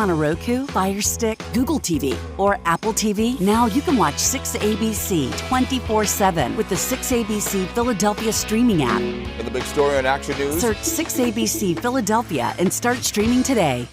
on a Roku, Fire Stick, Google TV, or Apple TV? Now you can watch 6ABC 24/7 with the 6ABC Philadelphia streaming app. For the big story on Action News, search 6ABC Philadelphia and start streaming today.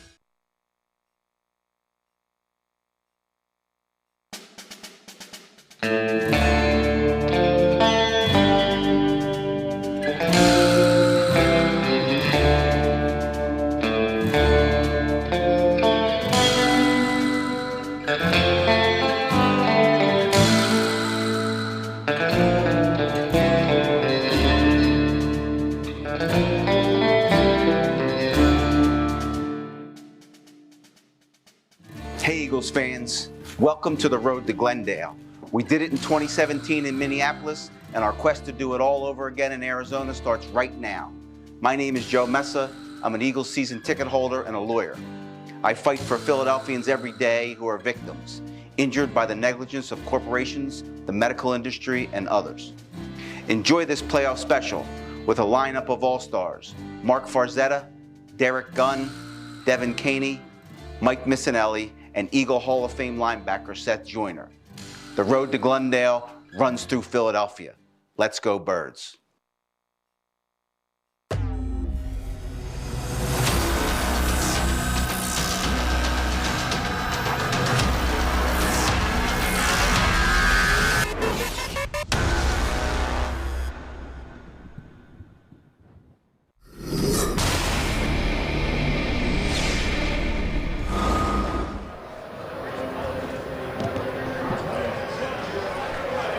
Hey Eagles fans, welcome to the road to Glendale. We did it in 2017 in Minneapolis, and our quest to do it all over again in Arizona starts right now. My name is Joe Messa. I'm an Eagles season ticket holder and a lawyer. I fight for Philadelphians every day who are victims, injured by the negligence of corporations, the medical industry, and others. Enjoy this playoff special with a lineup of all-stars: Marc Farzetta, Derek Gunn, Devin Caney, Mike Missinelli, and Eagle Hall of Fame linebacker Seth Joyner. The road to Glendale runs through Philadelphia. Let's go Birds.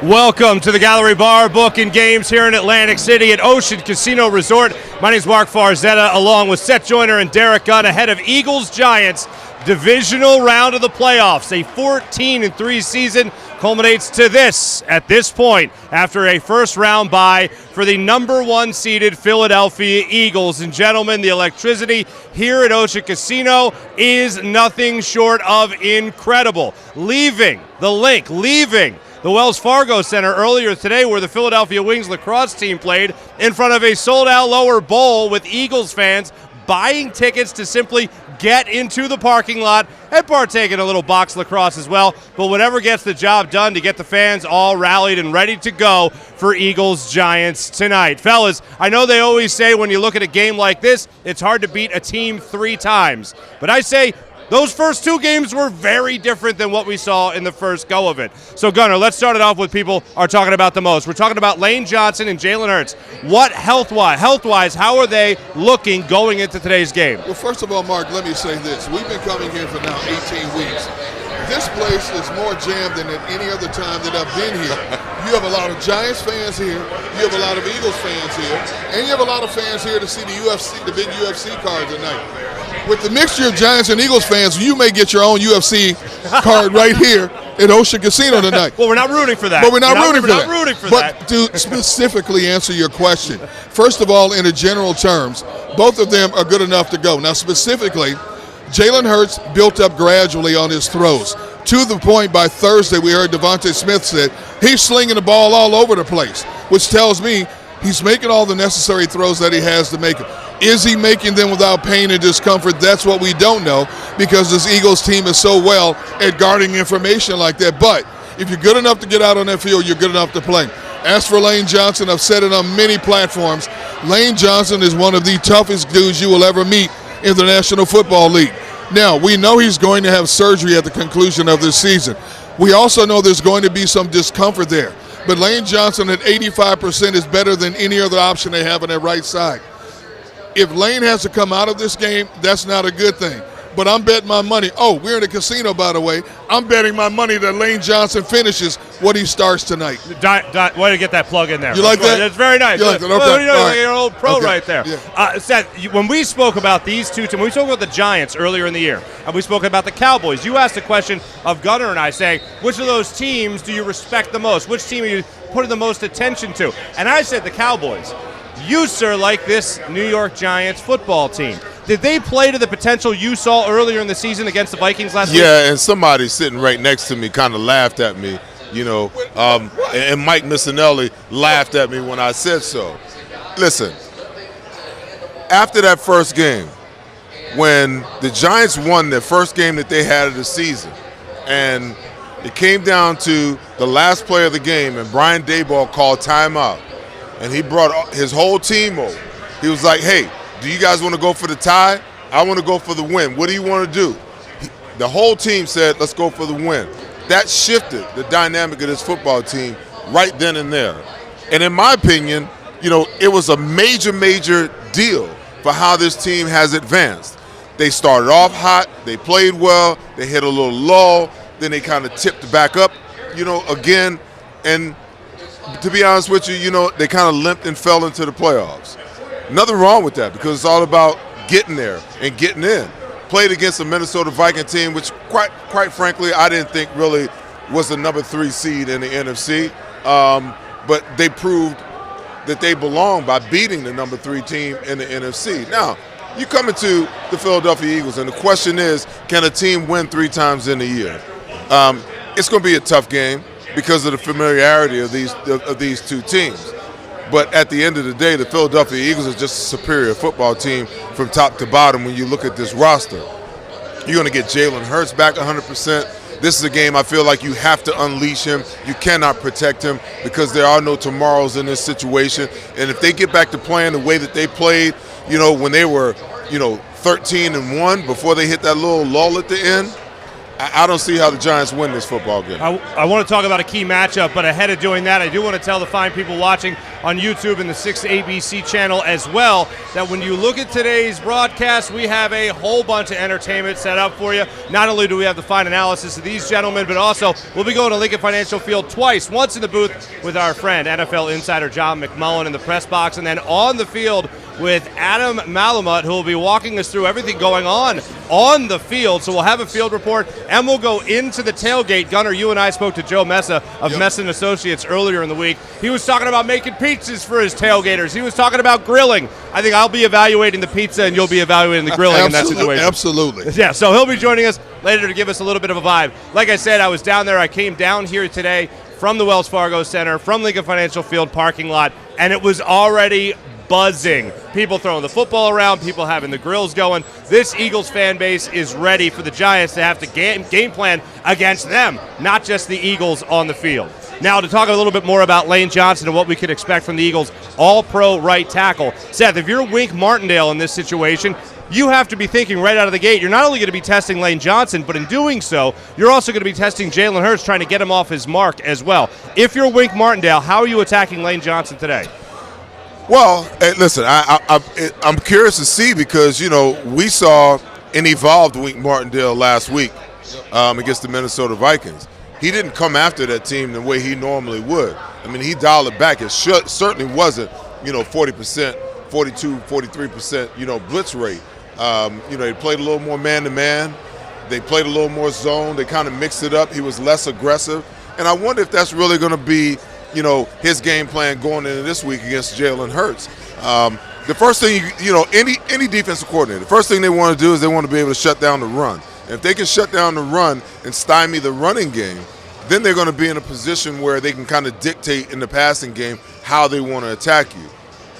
Welcome to the Gallery Bar, Book and Games here in Atlantic City at Ocean Casino Resort. My name is Marc Farzetta, along with Seth Joyner and Derek Gunn, ahead of Eagles-Giants divisional round of the playoffs. A 14-3 season culminates to this at this point after a first-round bye for the number one seeded Philadelphia Eagles. And gentlemen, the electricity here at Ocean Casino is nothing short of incredible. Leaving the Wells Fargo Center earlier today, where the Philadelphia Wings lacrosse team played, in front of a sold-out lower bowl with Eagles fans buying tickets to simply get into the parking lot and partake in a little box lacrosse as well. But whatever gets the job done to get the fans all rallied and ready to go for Eagles-Giants tonight. Fellas, I know they always say when you look at a game like this, it's hard to beat a team 3 times. But I say those first 2 games were very different than what we saw in the first go of it. So, Gunnar, let's start it off with people are talking about the most. We're talking about Lane Johnson and Jalen Hurts. What health-wise, how are they looking going into today's game? Well, first of all, Mark, let me say this. We've been coming here for now 18 weeks. This place is more jammed than at any other time that I've been here. You have a lot of Giants fans here. You have a lot of Eagles fans here. And you have a lot of fans here to see the UFC, the big UFC card tonight. With the mixture of Giants and Eagles fans, you may get your own UFC card right here at Ocean Casino tonight. Well, we're not rooting for that. But we're not rooting for that. But to specifically answer your question, first of all, in the general terms, both of them are good enough to go. Now, specifically, Jalen Hurts built up gradually on his throws. To the point by Thursday, we heard Devontae Smith said he's slinging the ball all over the place, which tells me he's making all the necessary throws that he has to make them. Is he making them without pain and discomfort? That's what we don't know, because this Eagles team is so well at guarding information like that. But if you're good enough to get out on that field, you're good enough to play. As for Lane Johnson, I've said it on many platforms, Lane Johnson is one of the toughest dudes you will ever meet in the National Football League. Now, we know he's going to have surgery at the conclusion of this season. We also know there's going to be some discomfort there. But Lane Johnson at 85% is better than any other option they have on their right side. If Lane has to come out of this game, that's not a good thing. But I'm betting my money. Oh, we're in a casino, by the way. I'm betting my money that Lane Johnson finishes what he starts tonight. Way to get that plug in there. You like that? That's very nice. You like that? Okay. Well, you know, right. you're an old pro right there. Yeah. Seth, when we spoke about these two teams, when we spoke about the Giants earlier in the year, and we spoke about the Cowboys, you asked a question of Gunnar and I saying, which of those teams do you respect the most? Which team are you putting the most attention to? And I said the Cowboys. You, sir, like this New York Giants football team. Did they play to the potential you saw earlier in the season against the Vikings last week? Yeah, and somebody sitting right next to me kind of laughed at me, you know, and Mike Missinelli laughed at me when I said so. Listen, after that first game, when the Giants won their first game that they had of the season, and it came down to the last play of the game, and Brian Daboll called timeout, and he brought his whole team over. He was like, hey, do you guys want to go for the tie? I want to go for the win. What do you want to do? The whole team said, let's go for the win. That shifted the dynamic of this football team right then and there. And in my opinion, it was a major, major deal for how this team has advanced. They started off hot, they played well, they hit a little lull, then they kind of tipped back up, again. And to be honest with you, they kind of limped and fell into the playoffs. Nothing wrong with that, because it's all about getting there and getting in. Played against a Minnesota Viking team, which quite frankly, I didn't think really was the number 3 seed in the NFC. But they proved that they belong by beating the number 3 team in the NFC. Now, you come into the Philadelphia Eagles, and the question is, can a team win 3 times in a year? It's going to be a tough game because of the familiarity of these two teams. But at the end of the day, the Philadelphia Eagles are just a superior football team from top to bottom when you look at this roster. You're going to get Jalen Hurts back 100%. This is a game I feel like you have to unleash him. You cannot protect him because there are no tomorrows in this situation. And if they get back to playing the way that they played, when they were, 13-1 before they hit that little lull at the end, I don't see how the Giants win this football game. I want to talk about a key matchup, but ahead of doing that, I do want to tell the fine people watching on YouTube and the 6 ABC channel as well that when you look at today's broadcast, we have a whole bunch of entertainment set up for you. Not only do we have the fine analysis of these gentlemen, but also we'll be going to Lincoln Financial Field twice, once in the booth with our friend, NFL insider John McMullen in the press box, and then on the field with Adam Malamut, who will be walking us through everything going on the field. So we'll have a field report, and we'll go into the tailgate. Gunnar, you and I spoke to Joe Messa of Messa & Associates earlier in the week. He was talking about making pizzas for his tailgaters. He was talking about grilling. I think I'll be evaluating the pizza, and you'll be evaluating the grilling in that situation. Absolutely. Yeah, so he'll be joining us later to give us a little bit of a vibe. Like I said, I was down there. I came down here today from the Wells Fargo Center, from Lincoln Financial Field parking lot, and it was already buzzing. People throwing the football around, people having the grills going. This Eagles fan base is ready for the Giants to have to game plan against them, not just the Eagles on the field. Now, to talk a little bit more about Lane Johnson and what we could expect from the Eagles, all-pro right tackle. Seth, if you're Wink Martindale in this situation, you have to be thinking right out of the gate, you're not only going to be testing Lane Johnson, but in doing so, you're also going to be testing Jalen Hurts, trying to get him off his mark as well. If you're Wink Martindale, how are you attacking Lane Johnson today? Well, hey, listen, I'm curious to see because, we saw an evolved Wink Martindale last week against the Minnesota Vikings. He didn't come after that team the way he normally would. I mean, he dialed it back. It certainly wasn't, 40%, 42, 43%, blitz rate. They played a little more man-to-man. They played a little more zone. They kind of mixed it up. He was less aggressive. And I wonder if that's really going to be his game plan going into this week against Jalen Hurts. The first thing, any defensive coordinator, the first thing they want to do is they want to be able to shut down the run. And if they can shut down the run and stymie the running game, then they're going to be in a position where they can kind of dictate in the passing game how they want to attack you.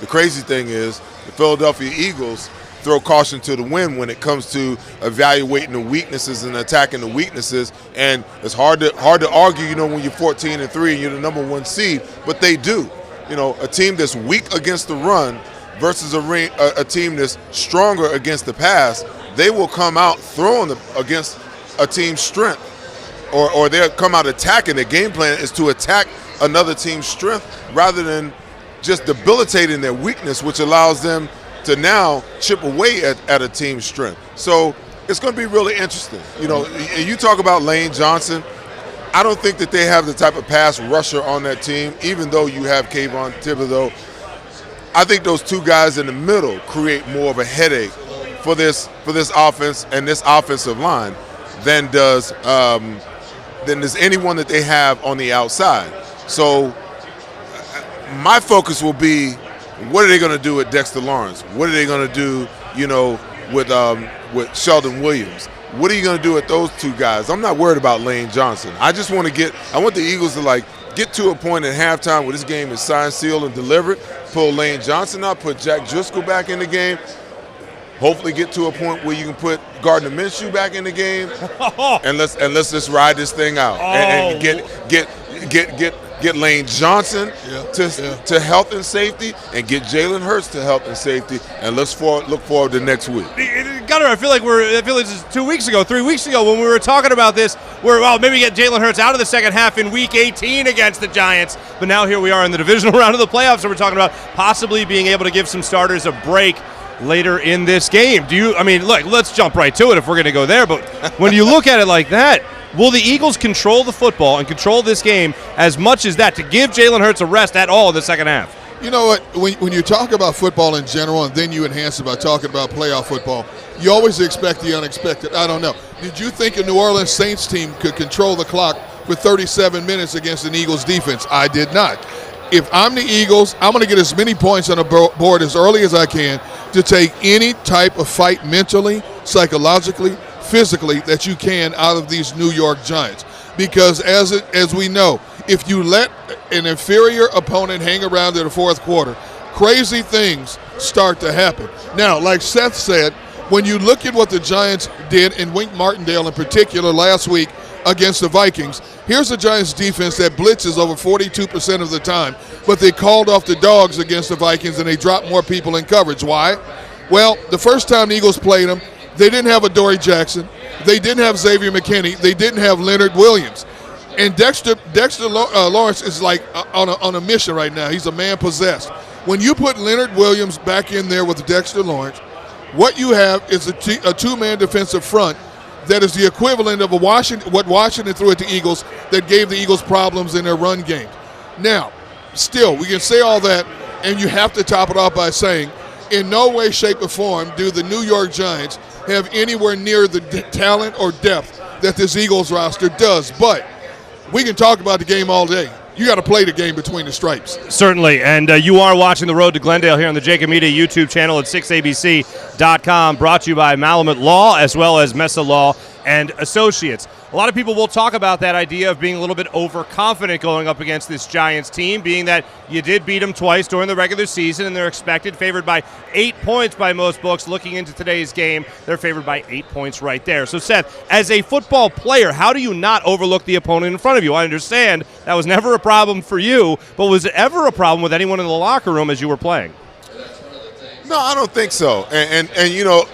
The crazy thing is the Philadelphia Eagles throw caution to the wind when it comes to evaluating the weaknesses and attacking the weaknesses. And it's hard to argue, when you're 14-3 and you're the number 1 seed, but they do. A team that's weak against the run versus a team that's stronger against the pass, they will come out throwing against a team's strength, or they'll come out attacking. Their game plan is to attack another team's strength rather than just debilitating their weakness, which allows them to now chip away at a team's strength. So it's going to be really interesting. You talk about Lane Johnson. I don't think that they have the type of pass rusher on that team, even though you have Kayvon Thibodeau. I think those two guys in the middle create more of a headache for this offense and this offensive line than does anyone that they have on the outside. So my focus will be, what are they going to do with Dexter Lawrence? What are they going to do, with Sheldon Williams? What are you going to do with those two guys? I'm not worried about Lane Johnson. I just want I want the Eagles to get to a point at halftime where this game is signed, sealed, and delivered. Pull Lane Johnson out, put Jack Driscoll back in the game, Hopefully get to a point where you can put Gardner Minshew back in the game, and let's just ride this thing out and get Lane Johnson to health and safety, and get Jalen Hurts to health and safety, and look forward to next week. Gunnar, I feel like this is 2 weeks ago, 3 weeks ago when we were talking about this, where maybe get Jalen Hurts out of the second half in Week 18 against the Giants, but now here we are in the divisional round of the playoffs, and we're talking about possibly being able to give some starters a break later in this game. Look, let's jump right to it if we're going to go there, but when you look at it like that, will the Eagles control the football and control this game as much as that to give Jalen Hurts a rest at all in the second half? You know what? When you talk about football in general and then you enhance it by talking about playoff football, you always expect the unexpected. I don't know. Did you think a New Orleans Saints team could control the clock for 37 minutes against an Eagles defense? I did not. If I'm the Eagles, I'm going to get as many points on the board as early as I can to take any type of fight mentally, psychologically, physically that you can out of these New York Giants. Because as we know, if you let an inferior opponent hang around in the fourth quarter, crazy things start to happen. Now, like Seth said, when you look at what the Giants did in Wink Martindale in particular last week against the Vikings, here's the Giants defense that blitzes over 42% of the time, but they called off the dogs against the Vikings and they dropped more people in coverage. Why? Well, the first time the Eagles played them, they didn't have Adoree Jackson. They didn't have Xavier McKinney. They didn't have Leonard Williams. And Dexter Lawrence is like on a mission right now. He's a man possessed. When you put Leonard Williams back in there with Dexter Lawrence, what you have is a two-man defensive front that is the equivalent of what Washington threw at the Eagles that gave the Eagles problems in their run game. Now, still, we can say all that, and you have to top it off by saying, in no way, shape, or form do the New York Giants have anywhere near the talent or depth that this Eagles roster does. But we can talk about the game all day. You got to play the game between the stripes. Certainly, and you are watching The Road to Glendale here on the JAKIB Media YouTube channel at 6abc.com, brought to you by Malamut Law as well as Mesa Law and Associates. A lot of people will talk about that idea of being a little bit overconfident going up against this Giants team, being that you did beat them twice during the regular season, and they're favored by 8 points by most books. Looking into today's game, they're favored by 8 points right there. So, Seth, as a football player, how do you not overlook the opponent in front of you? I understand that was never a problem for you, but was it ever a problem with anyone in the locker room as you were playing? No, I don't think so. And you know,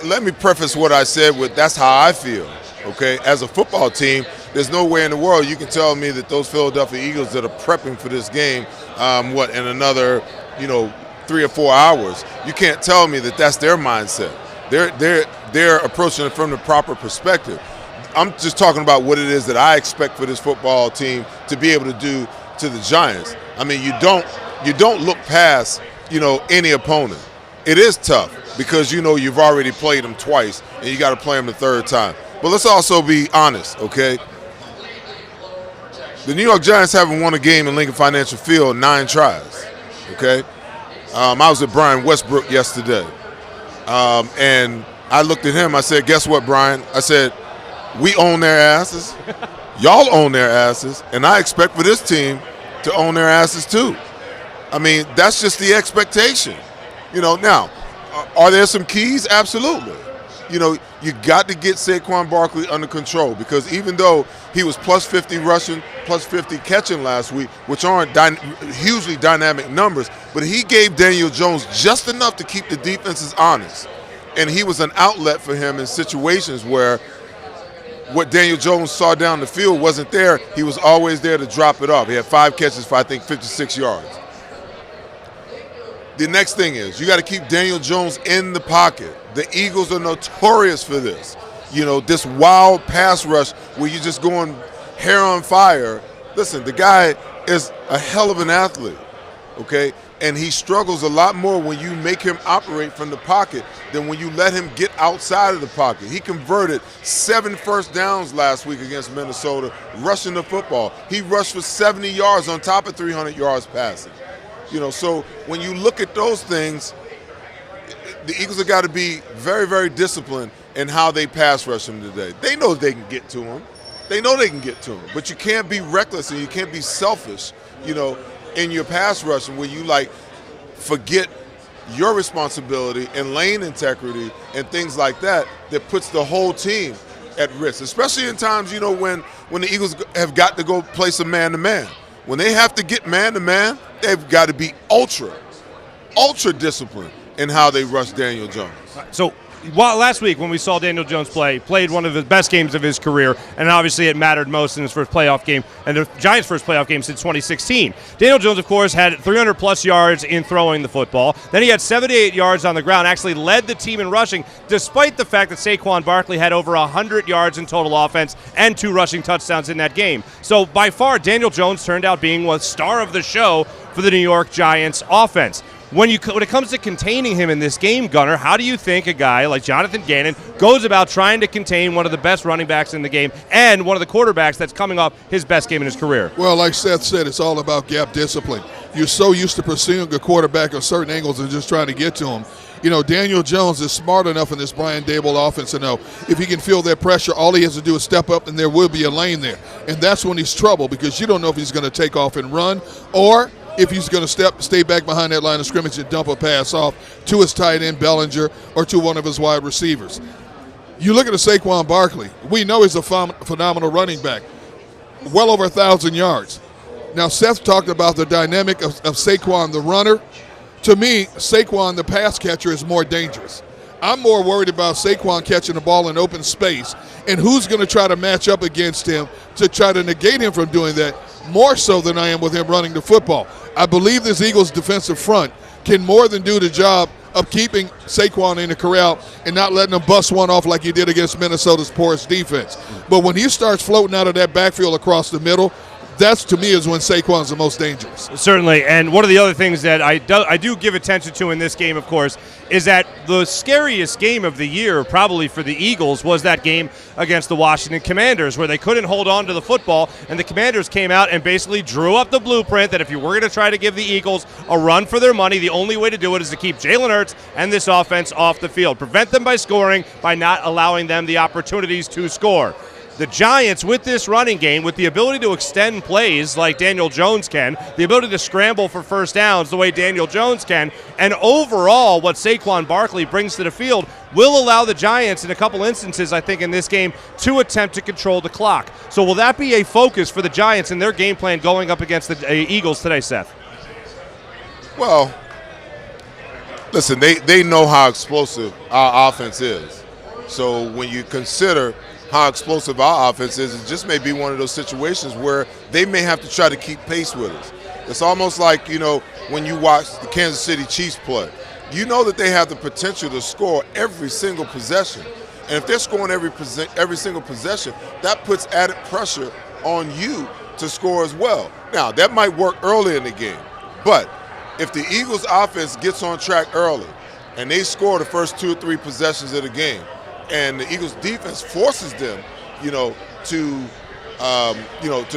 let me preface what I said with that's how I feel. Okay, as a football team, there's no way in the world you can tell me that those Philadelphia Eagles that are prepping for this game, in another, 3 or 4 hours, you can't tell me that that's their mindset. They're approaching it from the proper perspective. I'm just talking about what it is that I expect for this football team to be able to do to the Giants. I mean, you don't look past, any opponent. It is tough because you've already played them twice and you got to play them the third time. But let's also be honest, okay? The New York Giants haven't won a game in Lincoln Financial Field in 9 tries, okay? I was at Brian Westbrook yesterday, and I looked at him. I said, guess what, Brian? I said, we own their asses. Y'all own their asses, and I expect for this team to own their asses too. I mean, that's just the expectation. Now, are there some keys? Absolutely. You got to get Saquon Barkley under control because even though he was plus 50 rushing, plus 50 catching last week, which aren't hugely dynamic numbers, but he gave Daniel Jones just enough to keep the defenses honest. And he was an outlet for him in situations where what Daniel Jones saw down the field wasn't there. He was always there to drop it off. He had 5 catches for, I think, 56 yards. The next thing is you got to keep Daniel Jones in the pocket. The Eagles are notorious for this. This wild pass rush where you're just going hair on fire. Listen, the guy is a hell of an athlete, okay? And he struggles a lot more when you make him operate from the pocket than when you let him get outside of the pocket. He converted 7 first downs last week against Minnesota, rushing the football. He rushed for 70 yards on top of 300 yards passing. So when you look at those things, the Eagles have got to be very, very disciplined in how they pass rush him today. They know they can get to him. But you can't be reckless and you can't be selfish, in your pass rushing where you forget your responsibility and lane integrity and things like that that puts the whole team at risk, especially in times, you know, when the Eagles have got to go play some man-to-man. When they have to get man-to-man, they've got to be ultra disciplined in how they rush Daniel Jones. So last week when we saw Daniel Jones played one of the best games of his career, and obviously it mattered most in his first playoff game, and the Giants' first playoff game since 2016. Daniel Jones, of course, had 300-plus yards in throwing the football. Then he had 78 yards on the ground, actually led the team in rushing, despite the fact that Saquon Barkley had over 100 yards in total offense and 2 rushing touchdowns in that game. So by far, Daniel Jones turned out being the star of the show for the New York Giants offense. When it comes to containing him in this game, Gunner, how do you think a guy like Jonathan Gannon goes about trying to contain one of the best running backs in the game and one of the quarterbacks that's coming off his best game in his career? Well, like Seth said, it's all about gap discipline. You're so used to pursuing a quarterback at certain angles and just trying to get to him. You know, Daniel Jones is smart enough in this Brian Daboll offense to know if he can feel that pressure, all he has to do is step up and there will be a lane there. And that's when he's trouble, because you don't know if he's going to take off and run or if he's going to stay back behind that line of scrimmage and dump a pass off to his tight end, Bellinger, or to one of his wide receivers. You look at a Saquon Barkley. We know he's a phenomenal running back, well over 1,000 yards. Now, Seth talked about the dynamic of Saquon the runner. To me, Saquon the pass catcher is more dangerous. I'm more worried about Saquon catching the ball in open space and who's going to try to match up against him to try to negate him from doing that, more so than I am with him running the football. I believe this Eagles defensive front can more than do the job of keeping Saquon in the corral and not letting him bust one off like he did against Minnesota's porous defense. But when he starts floating out of that backfield across the middle, that's, to me, is when Saquon's the most dangerous. Certainly, and one of the other things that I do give attention to in this game, of course, is that the scariest game of the year, probably for the Eagles, was that game against the Washington Commanders, where they couldn't hold on to the football, and the Commanders came out and basically drew up the blueprint that if you were going to try to give the Eagles a run for their money, the only way to do it is to keep Jalen Hurts and this offense off the field. Prevent them by scoring, by not allowing them the opportunities to score. The Giants, with this running game, with the ability to extend plays like Daniel Jones can, the ability to scramble for first downs the way Daniel Jones can, and overall what Saquon Barkley brings to the field, will allow the Giants in a couple instances, I think, in this game to attempt to control the clock. So will that be a focus for the Giants in their game plan going up against the Eagles today, Seth? Well, listen, they know how explosive our offense is. So when you consider how explosive our offense is, it just may be one of those situations where they may have to try to keep pace with us. It's almost like, you know, when you watch the Kansas City Chiefs play. You know that they have the potential to score every single possession. And if they're scoring every single possession, that puts added pressure on you to score as well. Now, that might work early in the game, but if the Eagles' offense gets on track early and they score the first 2 or 3 possessions of the game, and the Eagles' defense forces them, to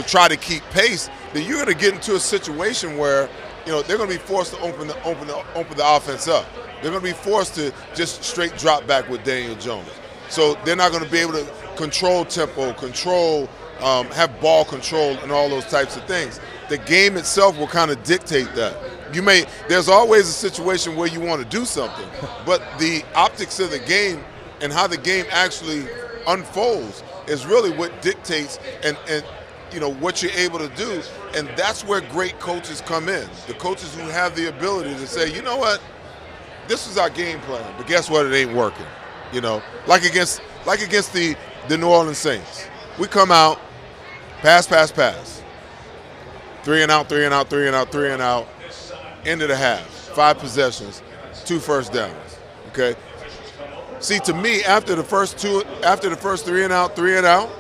try to keep pace, then you're going to get into a situation where, they're going to be forced to open the offense up. They're going to be forced to just straight drop back with Daniel Jones. So they're not going to be able to control tempo, have ball control, and all those types of things. The game itself will kind of dictate that. There's always a situation where you want to do something, but the optics of the game and how the game actually unfolds is really what dictates and what you're able to do. And that's where great coaches come in. The coaches who have the ability to say, you know what, this is our game plan, but guess what, it ain't working. Like against the New Orleans Saints. We come out, pass. 3 and out, 3 and out, 3 and out, 3 and out. End of the half. 5 possessions, 2 first downs. Okay? See, to me, after the first 3 and out,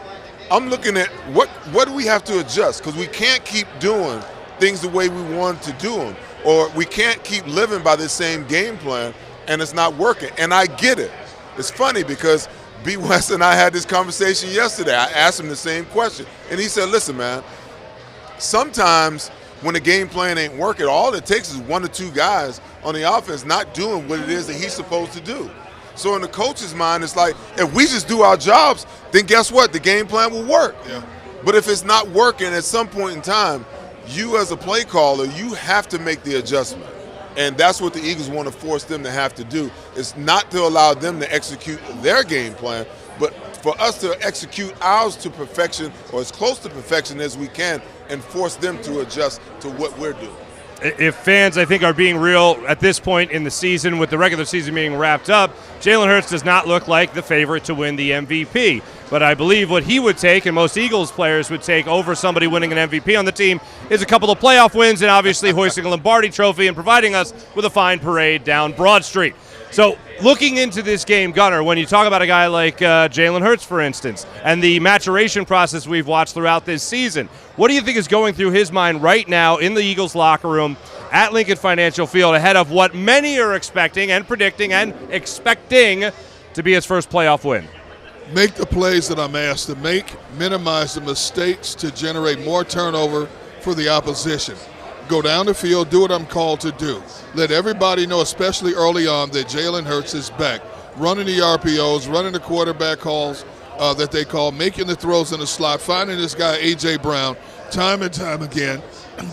I'm looking at what do we have to adjust, because we can't keep doing things the way we want to do them, or we can't keep living by this same game plan, and it's not working. And I get it. It's funny because B. West and I had this conversation yesterday. I asked him the same question, and he said, listen, man, sometimes when the game plan ain't working, all it takes is 1 or 2 guys on the offense not doing what it is that he's supposed to do. So in the coach's mind, it's like, if we just do our jobs, then guess what? The game plan will work. Yeah. But if it's not working at some point in time, you as a play caller, you have to make the adjustment. And that's what the Eagles want to force them to have to do, is not to allow them to execute their game plan, but for us to execute ours to perfection, or as close to perfection as we can, and force them to adjust to what we're doing. If fans, I think, are being real at this point in the season, with the regular season being wrapped up, Jalen Hurts does not look like the favorite to win the MVP. But I believe what he would take, and most Eagles players would take over somebody winning an MVP on the team, is a couple of playoff wins and obviously hoisting a Lombardi trophy and providing us with a fine parade down Broad Street. So looking into this game, Gunnar, when you talk about a guy like Jalen Hurts, for instance, and the maturation process we've watched throughout this season, what do you think is going through his mind right now in the Eagles locker room at Lincoln Financial Field ahead of what many are expecting and predicting and expecting to be his first playoff win? Make the plays that I'm asked to make, minimize the mistakes to generate more turnover for the opposition. Go down the field, do what I'm called to do. Let everybody know, especially early on, that Jalen Hurts is back. Running the RPOs, running the quarterback calls that they call, making the throws in the slot, finding this guy, A.J. Brown, time and time again,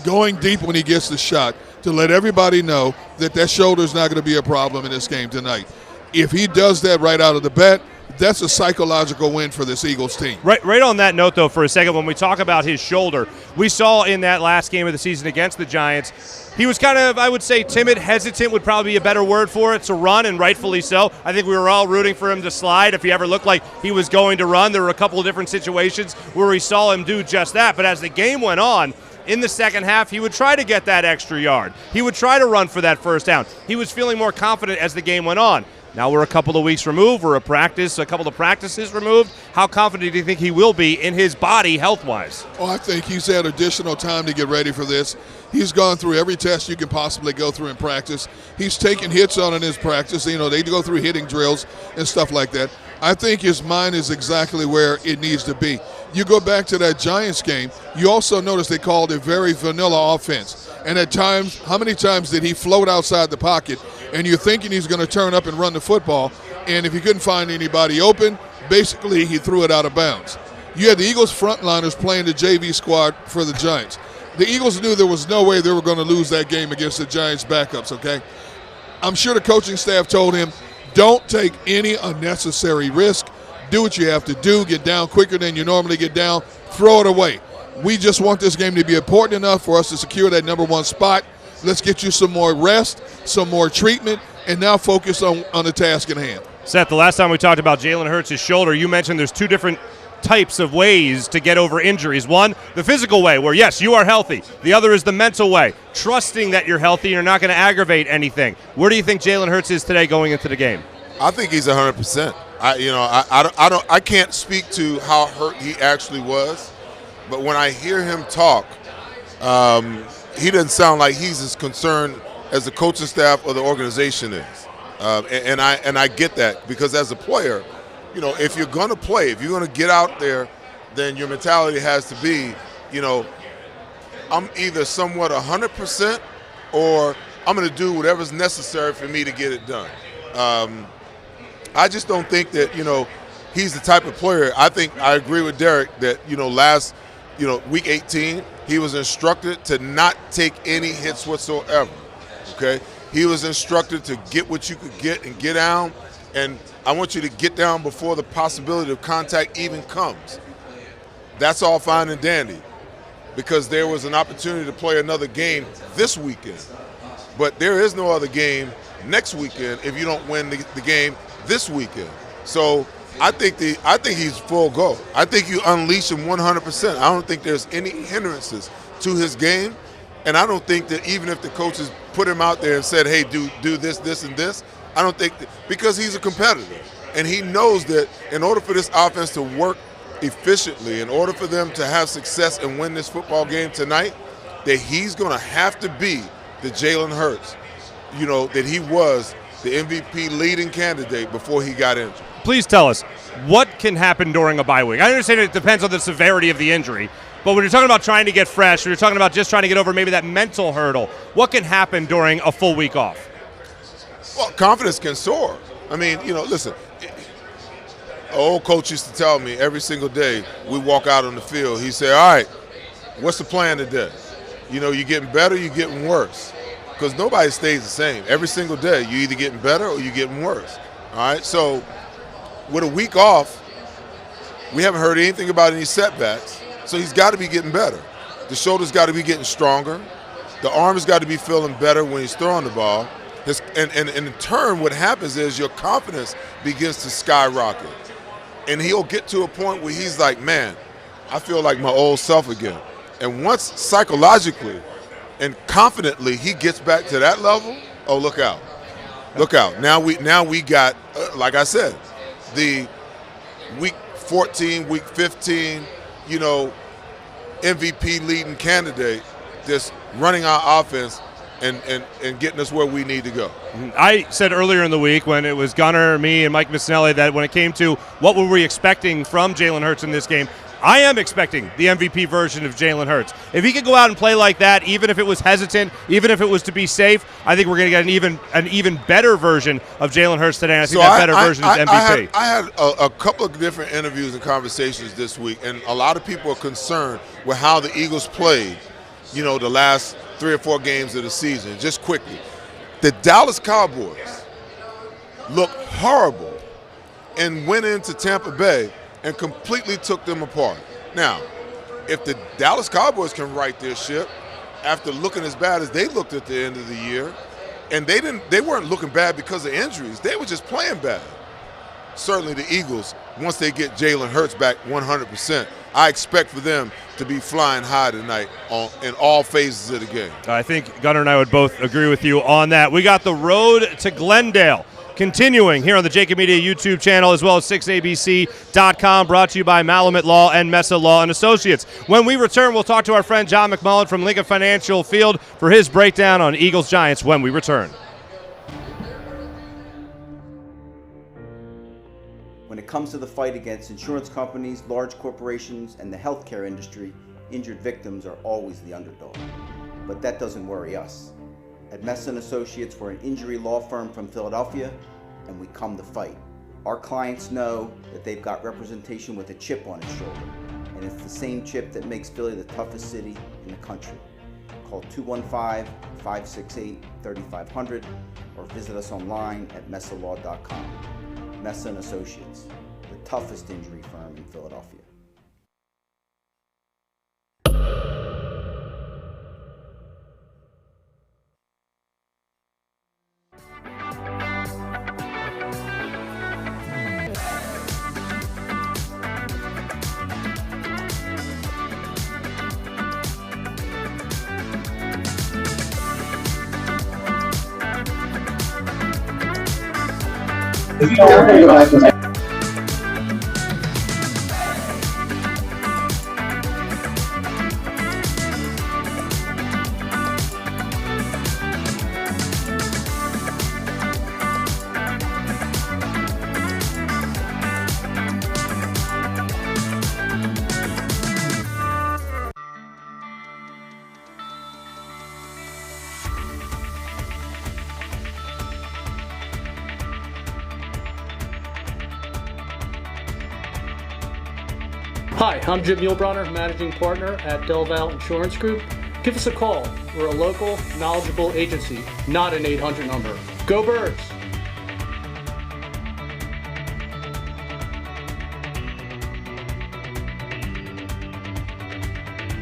going deep when he gets the shot, to let everybody know that that shoulder's not going to be a problem in this game tonight. If he does that right out of the bat, that's a psychological win for this Eagles team. Right on that note, though, for a second, when we talk about his shoulder, we saw in that last game of the season against the Giants, he was kind of, I would say, timid, hesitant would probably be a better word for it, to run, and rightfully so. I think we were all rooting for him to slide if he ever looked like he was going to run. There were a couple of different situations where we saw him do just that. But as the game went on, in the second half, he would try to get that extra yard. He would try to run for that first down. He was feeling more confident as the game went on. Now we're a couple of weeks removed. We're a couple of practices removed. How confident do you think he will be in his body health-wise? Oh, I think he's had additional time to get ready for this. He's gone through every test you can possibly go through in practice. He's taken hits on in his practice. You know, they go through hitting drills and stuff like that. I think his mind is exactly where it needs to be. You go back to that Giants game, you also notice they called it very vanilla offense. And at times, how many times did he float outside the pocket, and you're thinking he's going to turn up and run the football, and if he couldn't find anybody open, basically he threw it out of bounds. You had the Eagles frontliners playing the JV squad for the Giants. The Eagles knew there was no way they were going to lose that game against the Giants backups, okay? I'm sure the coaching staff told him, don't take any unnecessary risk. Do what you have to do. Get down quicker than you normally get down. Throw it away. We just want this game to be important enough for us to secure that number one spot. Let's get you some more rest, some more treatment, and now focus on the task at hand. Seth, the last time we talked about Jalen Hurts' shoulder, you mentioned there's two different types of ways to get over injuries. One, the physical way, where, yes, you are healthy. The other is the mental way, trusting that you're healthy and you're not going to aggravate anything. Where do you think Jalen Hurts is today going into the game? I think he's 100%. I can't speak to how hurt he actually was, but when I hear him talk, he doesn't sound like he's as concerned as the coaching staff or the organization is. And I get that, because as a player, you know, if you're going to play, if you're going to get out there, then your mentality has to be, you know, I'm either somewhat 100% or I'm going to do whatever's necessary for me to get it done. I just don't think that, you know, he's the type of player. I think I agree with Derek that, you know, week 18, he was instructed to not take any hits whatsoever, okay? He was instructed to get what you could get and get down, and I want you to get down before the possibility of contact even comes. That's all fine and dandy, because there was an opportunity to play another game this weekend. But there is no other game next weekend if you don't win the game this weekend. So I think he's full go. I think you unleash him 100%. I don't think there's any hindrances to his game, and I don't think that even if the coaches put him out there and said, hey, do this, this, and this, I don't think that, because he's a competitor, and he knows that in order for this offense to work efficiently, in order for them to have success and win this football game tonight, that he's going to have to be the Jalen Hurts, you know, that he was the MVP leading candidate before he got injured. Please tell us, what can happen during a bye week? I understand it depends on the severity of the injury, but when you're talking about trying to get fresh, or you're talking about just trying to get over maybe that mental hurdle, what can happen during a full week off? Well, confidence can soar. I mean, you know, listen, an old coach used to tell me every single day we walk out on the field, he said, all right, what's the plan today? You know, you're getting better, you're getting worse. because nobody stays the same. Every single day, you're either getting better or you're getting worse. All right, so with a week off, we haven't heard anything about any setbacks, so he's got to be getting better. The shoulder's got to be getting stronger. The arm has got to be feeling better when he's throwing the ball. And in turn, what happens is your confidence begins to skyrocket. And he'll get to a point where he's like, man, I feel like my old self again. And once psychologically and confidently he gets back to that level, oh, look out. Look out. Now we got, like I said, the week 14, week 15, MVP leading candidate just running our offense and getting us where we need to go. I said earlier in the week when it was Gunnar, me, and Mike Missinelli that when it came to what were we expecting from Jalen Hurts in this game, I am expecting the MVP version of Jalen Hurts. If he could go out and play like that, even if it was hesitant, even if it was to be safe, I think we're going to get an even better version of Jalen Hurts today. And I think that better version is MVP. I had a couple of different interviews and conversations this week, and a lot of people are concerned with how the Eagles played, the last 3 or 4 games of the season. Just quickly, the Dallas Cowboys looked horrible and went into Tampa Bay and completely took them apart. Now, if the Dallas Cowboys can right their ship after looking as bad as they looked at the end of the year, and they weren't looking bad because of injuries, they were just playing bad. Certainly the Eagles, once they get Jalen Hurts back 100%, I expect for them to be flying high tonight in all phases of the game. I think Gunnar and I would both agree with you on that. We got the road to Glendale continuing here on the JAKIB Media YouTube channel, as well as 6abc.com, brought to you by Malamut Law and Mesa Law and Associates. When we return, we'll talk to our friend John McMullen from Lincoln Financial Field for his breakdown on Eagles-Giants when we return. When it comes to the fight against insurance companies, large corporations, and the healthcare industry, injured victims are always the underdog. But that doesn't worry us. At Mesa & Associates, we're an injury law firm from Philadelphia, and we come to fight. Our clients know that they've got representation with a chip on its shoulder, and it's the same chip that makes Philly the toughest city in the country. Call 215-568-3500 or visit us online at mesalaw.com. Mesa & Associates, the toughest injury firm in Philadelphia. Hi, I'm Jim Muehlbronner, Managing Partner at Del Val Insurance Group. Give us a call. We're a local, knowledgeable agency, not an 800 number. Go Birds!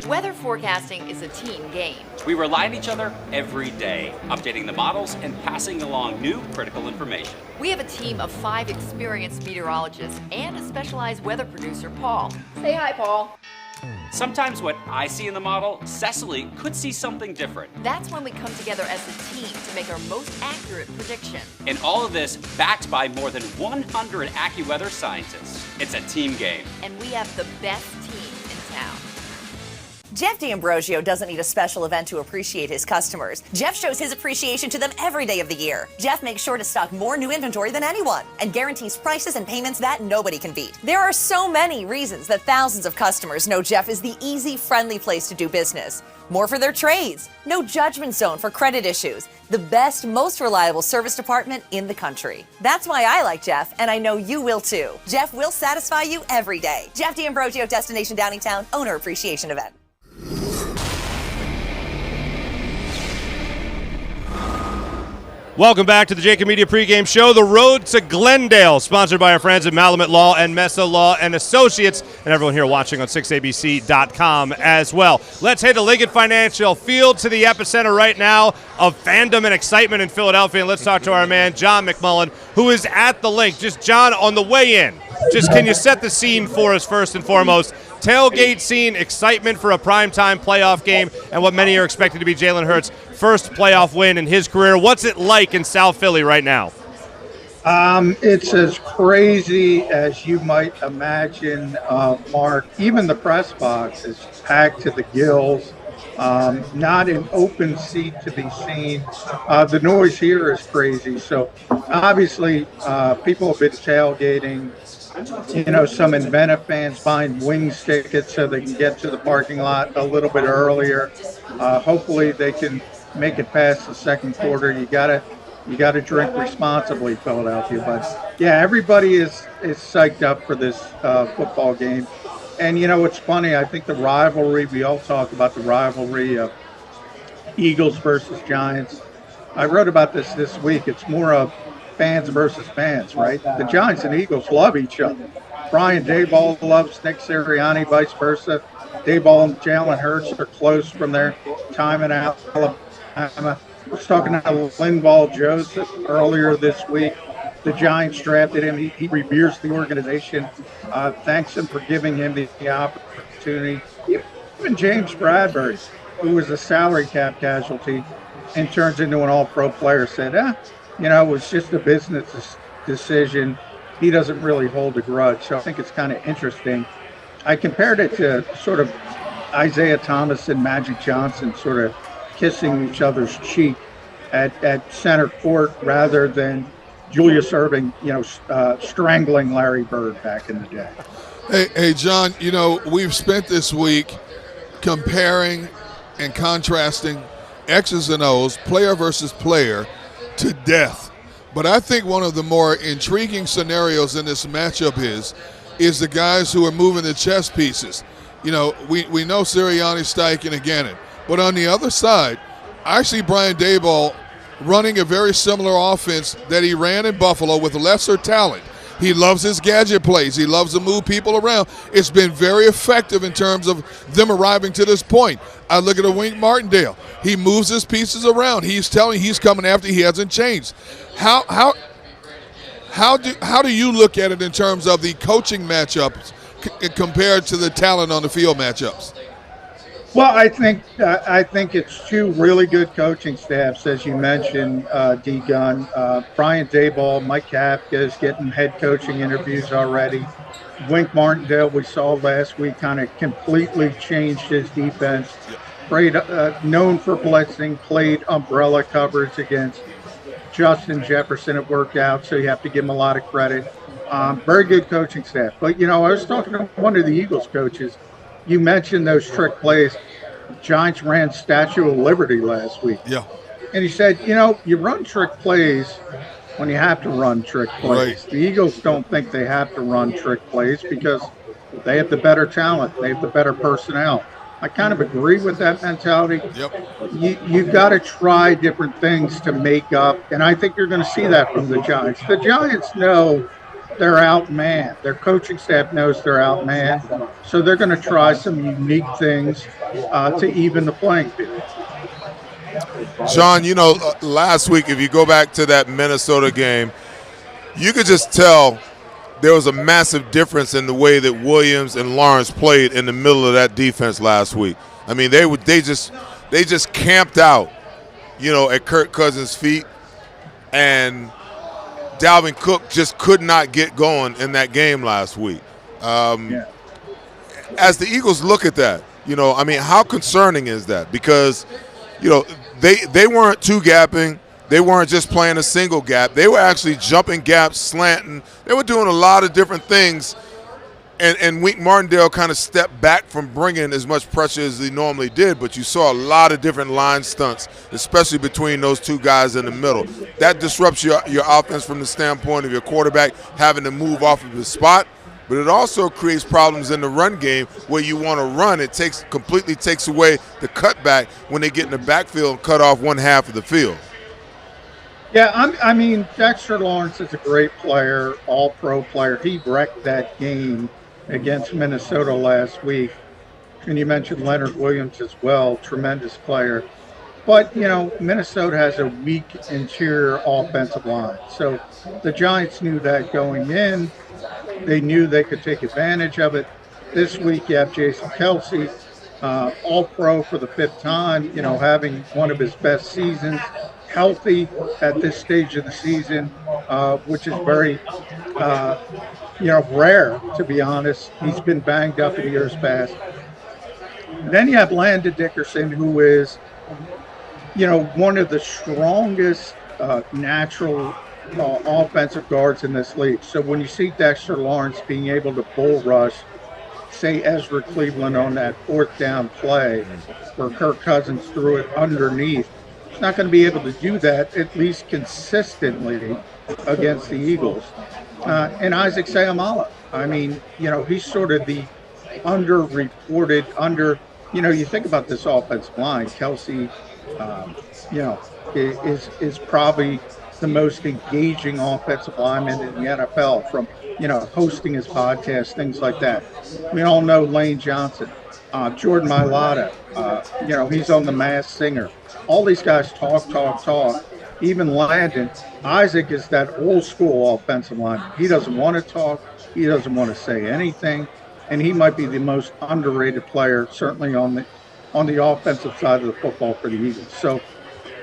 Weather forecasting is a team game. We rely on each other every day, updating the models and passing along new critical information. We have a team of 5 experienced meteorologists and a specialized weather producer, Paul. Say hi, Paul. Sometimes what I see in the model, Cecily could see something different. That's when we come together as a team to make our most accurate prediction. And all of this backed by more than 100 AccuWeather scientists. It's a team game. And we have the best team in town. Jeff D'Ambrosio doesn't need a special event to appreciate his customers. Jeff shows his appreciation to them every day of the year. Jeff makes sure to stock more new inventory than anyone and guarantees prices and payments that nobody can beat. There are so many reasons that thousands of customers know Jeff is the easy, friendly place to do business. More for their trades, no judgment zone for credit issues, the best, most reliable service department in the country. That's why I like Jeff, and I know you will too. Jeff will satisfy you every day. Jeff D'Ambrosio, Destination Downingtown, Owner Appreciation Event. Welcome back to the JAKIB Media Pregame Show, The Road to Glendale, sponsored by our friends at Malamut Law and Mesa Law and Associates, and everyone here watching on 6abc.com as well. Let's head to Lincoln Financial Field, to the epicenter right now of fandom and excitement in Philadelphia, and let's talk to our man, John McMullen, who is at the link. Just, John, on the way in, just can you set the scene for us first and foremost? Tailgate scene, excitement for a primetime playoff game, and what many are expecting to be Jalen Hurts' first playoff win in his career. What's it like in South Philly right now? It's as crazy as you might imagine, Mark. Even the press box is packed to the gills. Not an open seat to be seen. The noise here is crazy. So obviously people have been tailgating. You know, some inventive fans buying wings tickets so they can get to the parking lot a little bit earlier. Hopefully they can make it past the second quarter. You gotta drink responsibly, Philadelphia. But yeah, everybody is psyched up for this football game. And you know, it's funny. I think the rivalry. We all talk about the rivalry of Eagles versus Giants. I wrote about this week. It's more of fans versus fans, right? The Giants and Eagles love each other. Brian Daboll loves Nick Sirianni, vice versa. Daboll and Jalen Hurts are close from their time in Alabama. I was talking to Linval Joseph earlier this week. The Giants drafted him. He reveres the organization, thanks him for giving him the opportunity. Even James Bradbury, who was a salary cap casualty and turns into an all-pro player, said, you know, it was just a business decision. He doesn't really hold a grudge. So I think it's kind of interesting. I compared it to sort of Isaiah Thomas and Magic Johnson sort of kissing each other's cheek at center court rather than Julius Erving, you know, strangling Larry Bird back in the day. Hey, John, you know, we've spent this week comparing and contrasting X's and O's, player versus player, to death. But I think one of the more intriguing scenarios in this matchup is the guys who are moving the chess pieces. You know, we know Sirianni, Steichen, and Gannon. But on the other side, I see Brian Daboll running a very similar offense that he ran in Buffalo with lesser talent. He loves his gadget plays. He loves to move people around. It's been very effective in terms of them arriving to this point. I look at a Wink Martindale. He moves his pieces around. He's telling he's coming after. He hasn't changed. How do you look at it in terms of the coaching matchups compared to the talent on the field matchups? Well, I think it's two really good coaching staffs, as you mentioned, D. Gunn. Brian Daboll, Mike Kafka is getting head coaching interviews already. Wink Martindale, we saw last week, kind of completely changed his defense. Played, known for blitzing, played umbrella coverage against Justin Jefferson. It worked out, so you have to give him a lot of credit. Very good coaching staff. But, you know, I was talking to one of the Eagles coaches. You mentioned those trick plays. Giants ran Statue of Liberty last week. Yeah. And he said, you know, you run trick plays when you have to run trick plays. Right. The Eagles don't think they have to run trick plays because they have the better talent. They have the better personnel. I kind of agree with that mentality. Yep. You've got to try different things to make up, and I think you're going to see that from the Giants. The Giants know they're outmanned. Their coaching staff knows they're outmanned, so they're going to try some unique things to even the playing field. Sean, you know, last week, if you go back to that Minnesota game, you could just tell there was a massive difference in the way that Williams and Lawrence played in the middle of that defense last week. I mean, they just camped out, you know, at Kirk Cousins' feet, and Dalvin Cook just could not get going in that game last week. As the Eagles look at that, you know, I mean, how concerning is that? Because, you know, they weren't two-gapping. They weren't just playing a single gap. They were actually jumping gaps, slanting. They were doing a lot of different things. And Wink Martindale kind of stepped back from bringing as much pressure as he normally did, but you saw a lot of different line stunts, especially between those two guys in the middle. That disrupts your offense from the standpoint of your quarterback having to move off of his spot, but it also creates problems in the run game where you want to run. It completely takes away the cutback when they get in the backfield and cut off one half of the field. Yeah, I mean, Dexter Lawrence is a great player, all-pro player. He wrecked that game against Minnesota last week. And you mentioned Leonard Williams as well, tremendous player. But, Minnesota has a weak interior offensive line. So the Giants knew that going in. They knew they could take advantage of it. This week you have Jason Kelsey, all-pro for the 5th time, having one of his best seasons, healthy at this stage of the season, which is very, rare, to be honest. He's been banged up in years past. Then you have Landon Dickerson, who is, one of the strongest natural offensive guards in this league. So when you see Dexter Lawrence being able to bull rush, say Ezra Cleveland on that 4th down play where Kirk Cousins threw it underneath, he's not going to be able to do that, at least consistently, against the Eagles. And Isaac Seumalo, I mean, he's sort of the underreported, you think about this offensive line. Kelsey, is probably the most engaging offensive lineman in the NFL from, hosting his podcast, things like that. We all know Lane Johnson, Jordan Mailata, he's on The Masked Singer. All these guys talk. Even Landon. Isaac is that old school offensive lineman. He doesn't want to talk. He doesn't want to say anything. And he might be the most underrated player, certainly on the offensive side of the football for the Eagles. So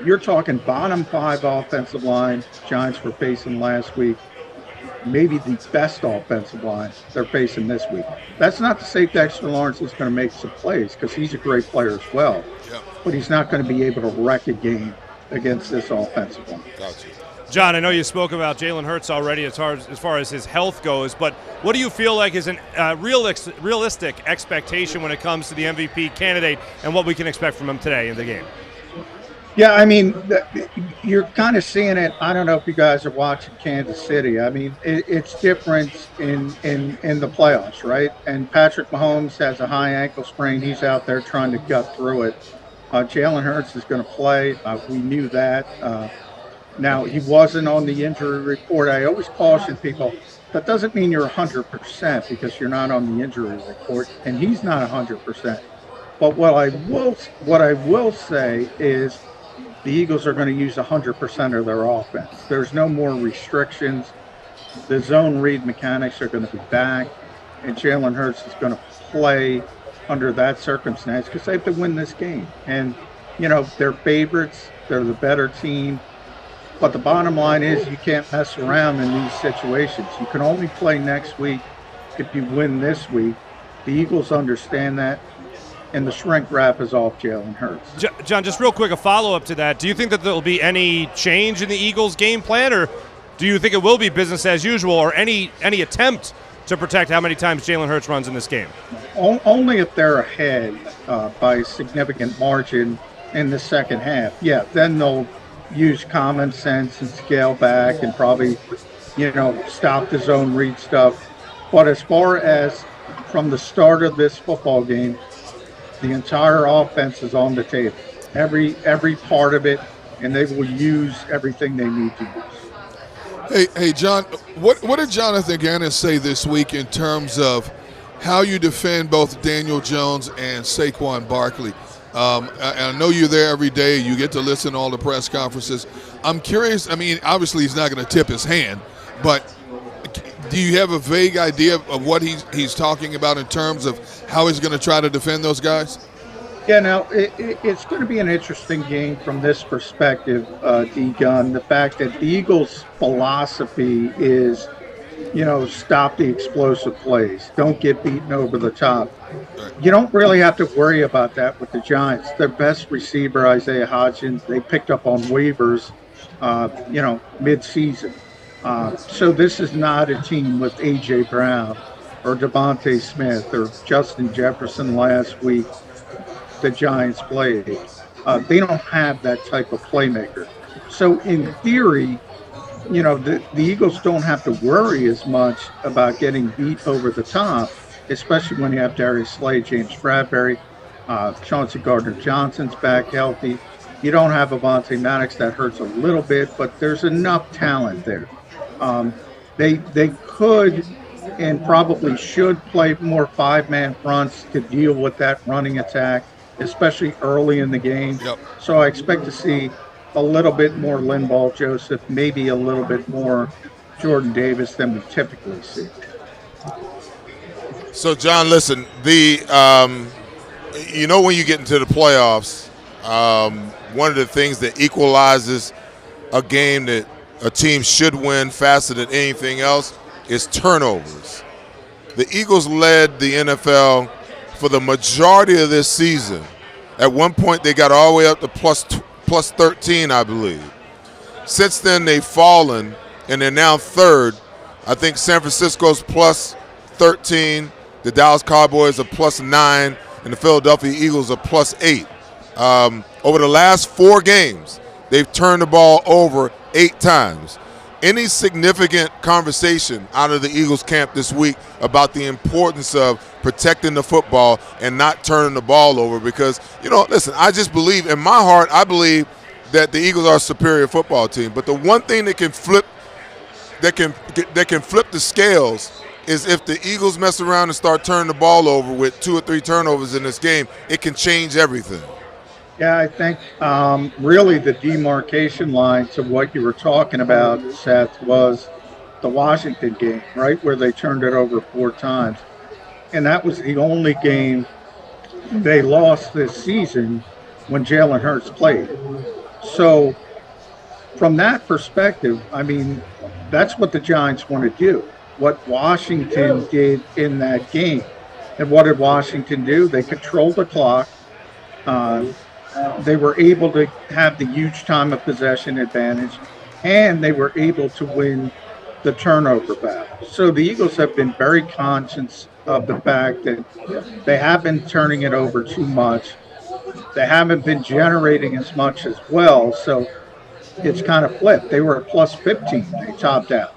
you're talking bottom 5 offensive line Giants were facing last week, maybe the best offensive line they're facing this week. That's not to say Dexter Lawrence is going to make some plays, because he's a great player as well. Yeah. But he's not going to be able to wreck a game against this offensive line. Gotcha. John, I know you spoke about Jalen Hurts already as far as his health goes, but what do you feel like is a realistic expectation when it comes to the MVP candidate and what we can expect from him today in the game? Yeah, I mean, you're kind of seeing it. I don't know if you guys are watching Kansas City. I mean, it's different in the playoffs, right? And Patrick Mahomes has a high ankle sprain. He's out there trying to gut through it. Jalen Hurts is going to play. We knew that. Now, he wasn't on the injury report. I always caution people, that doesn't mean you're 100% because you're not on the injury report, and he's not 100%. But what I will say is the Eagles are going to use 100% of their offense. There's no more restrictions. The zone read mechanics are going to be back, and Jalen Hurts is going to play under that circumstance because they have to win this game. And, they're favorites. They're the better team. But the bottom line is you can't mess around in these situations. You can only play next week if you win this week. The Eagles understand that, and the shrink wrap is off Jalen Hurts. John, just real quick, a follow-up to that. Do you think that there will be any change in the Eagles' game plan, or do you think it will be business as usual, or any attempt to protect how many times Jalen Hurts runs in this game? Only if they're ahead by a significant margin in the second half. Yeah, then they'll use common sense and scale back and probably, stop the zone read stuff. But as far as from the start of this football game, the entire offense is on the table. Every part of it, and they will use everything they need to use. Hey, John, what did Jonathan Gannon say this week in terms of how you defend both Daniel Jones and Saquon Barkley? I know you're there every day. You get to listen to all the press conferences. I'm curious. I mean, obviously he's not going to tip his hand, but do you have a vague idea of what he's talking about in terms of how he's going to try to defend those guys? Yeah, now it's going to be an interesting game from this perspective, D-Gun. The fact that the Eagles' philosophy is, stop the explosive plays. Don't get beaten over the top. You don't really have to worry about that with the Giants. Their best receiver, Isaiah Hodgins, they picked up on waivers, mid-season. So this is not a team with A.J. Brown or Devontae Smith or Justin Jefferson last week the Giants played. They don't have that type of playmaker. So in theory, the Eagles don't have to worry as much about getting beat over the top, especially when you have Darius Slay, James Bradbury, Chauncey Gardner-Johnson's back healthy. You don't have Avonte Maddox. That hurts a little bit, but there's enough talent there. They could and probably should play more 5-man fronts to deal with that running attack, especially early in the game. Yep. So I expect to see a little bit more Linval Joseph, maybe a little bit more Jordan Davis than we typically see. So, John, listen, when you get into the playoffs, one of the things that equalizes a game that a team should win faster than anything else is turnovers. The Eagles led the NFL for the majority of this season. At one point, they got all the way up to plus 13, I believe. Since then, they've fallen, and they're now third. I think San Francisco's plus 13, the Dallas Cowboys are plus 9, and the Philadelphia Eagles are plus 8. Over the last 4 games, they've turned the ball over 8 times. Any significant conversation out of the Eagles camp this week about the importance of protecting the football and not turning the ball over? Because, listen, I just believe, in my heart, I believe that the Eagles are a superior football team. But the one thing that can flip the scales is if the Eagles mess around and start turning the ball over with 2 or 3 turnovers in this game, it can change everything. Yeah, I think really the demarcation line to what you were talking about, Seth, was the Washington game, right, where they turned it over 4 times. And that was the only game they lost this season when Jalen Hurts played. So from that perspective, I mean, that's what the Giants want to do, what Washington did in that game. And what did Washington do? They controlled the clock. They were able to have the huge time of possession advantage, and they were able to win the turnover battle. So the Eagles have been very conscious of the fact that they have been turning it over too much. They haven't been generating as much as well, so it's kind of flipped. They were at plus 15. They topped out.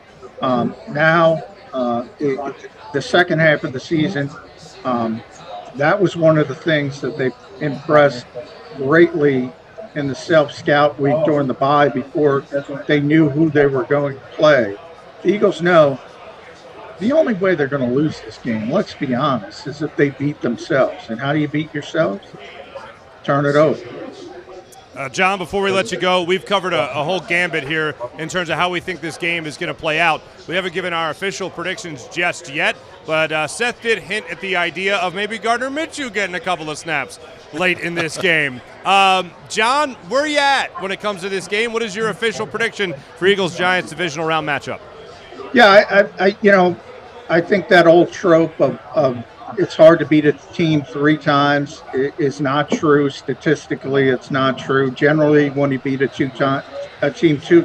The second half of the season, that was one of the things that they impressed greatly in the self-scout week during the bye before they knew who they were going to play. The Eagles know the only way they're going to lose this game, let's be honest, is if they beat themselves. And how do you beat yourselves? Turn it over. John, before we let you go, we've covered a whole gambit here in terms of how we think this game is going to play out. We haven't given our official predictions just yet, but Seth did hint at the idea of maybe Gardner Minshew getting a couple of snaps late in this game. John, where are you at when it comes to this game? What is your official prediction for Eagles-Giants divisional round matchup? Yeah, I think that old trope of it's hard to beat a team 3 times is not true. Statistically, it's not true. Generally, when you beat a team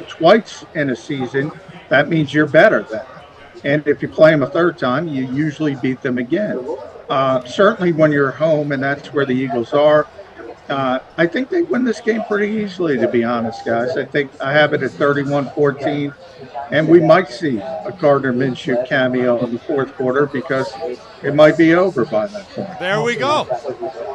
twice in a season, that means you're better than them. And if you play them a 3rd time, you usually beat them again. Certainly when you're home, and that's where the Eagles are, I think they win this game pretty easily, to be honest, guys. I think I have it at 31-14, and we might see a Gardner Minshew cameo in the 4th quarter because it might be over by that point. There we go.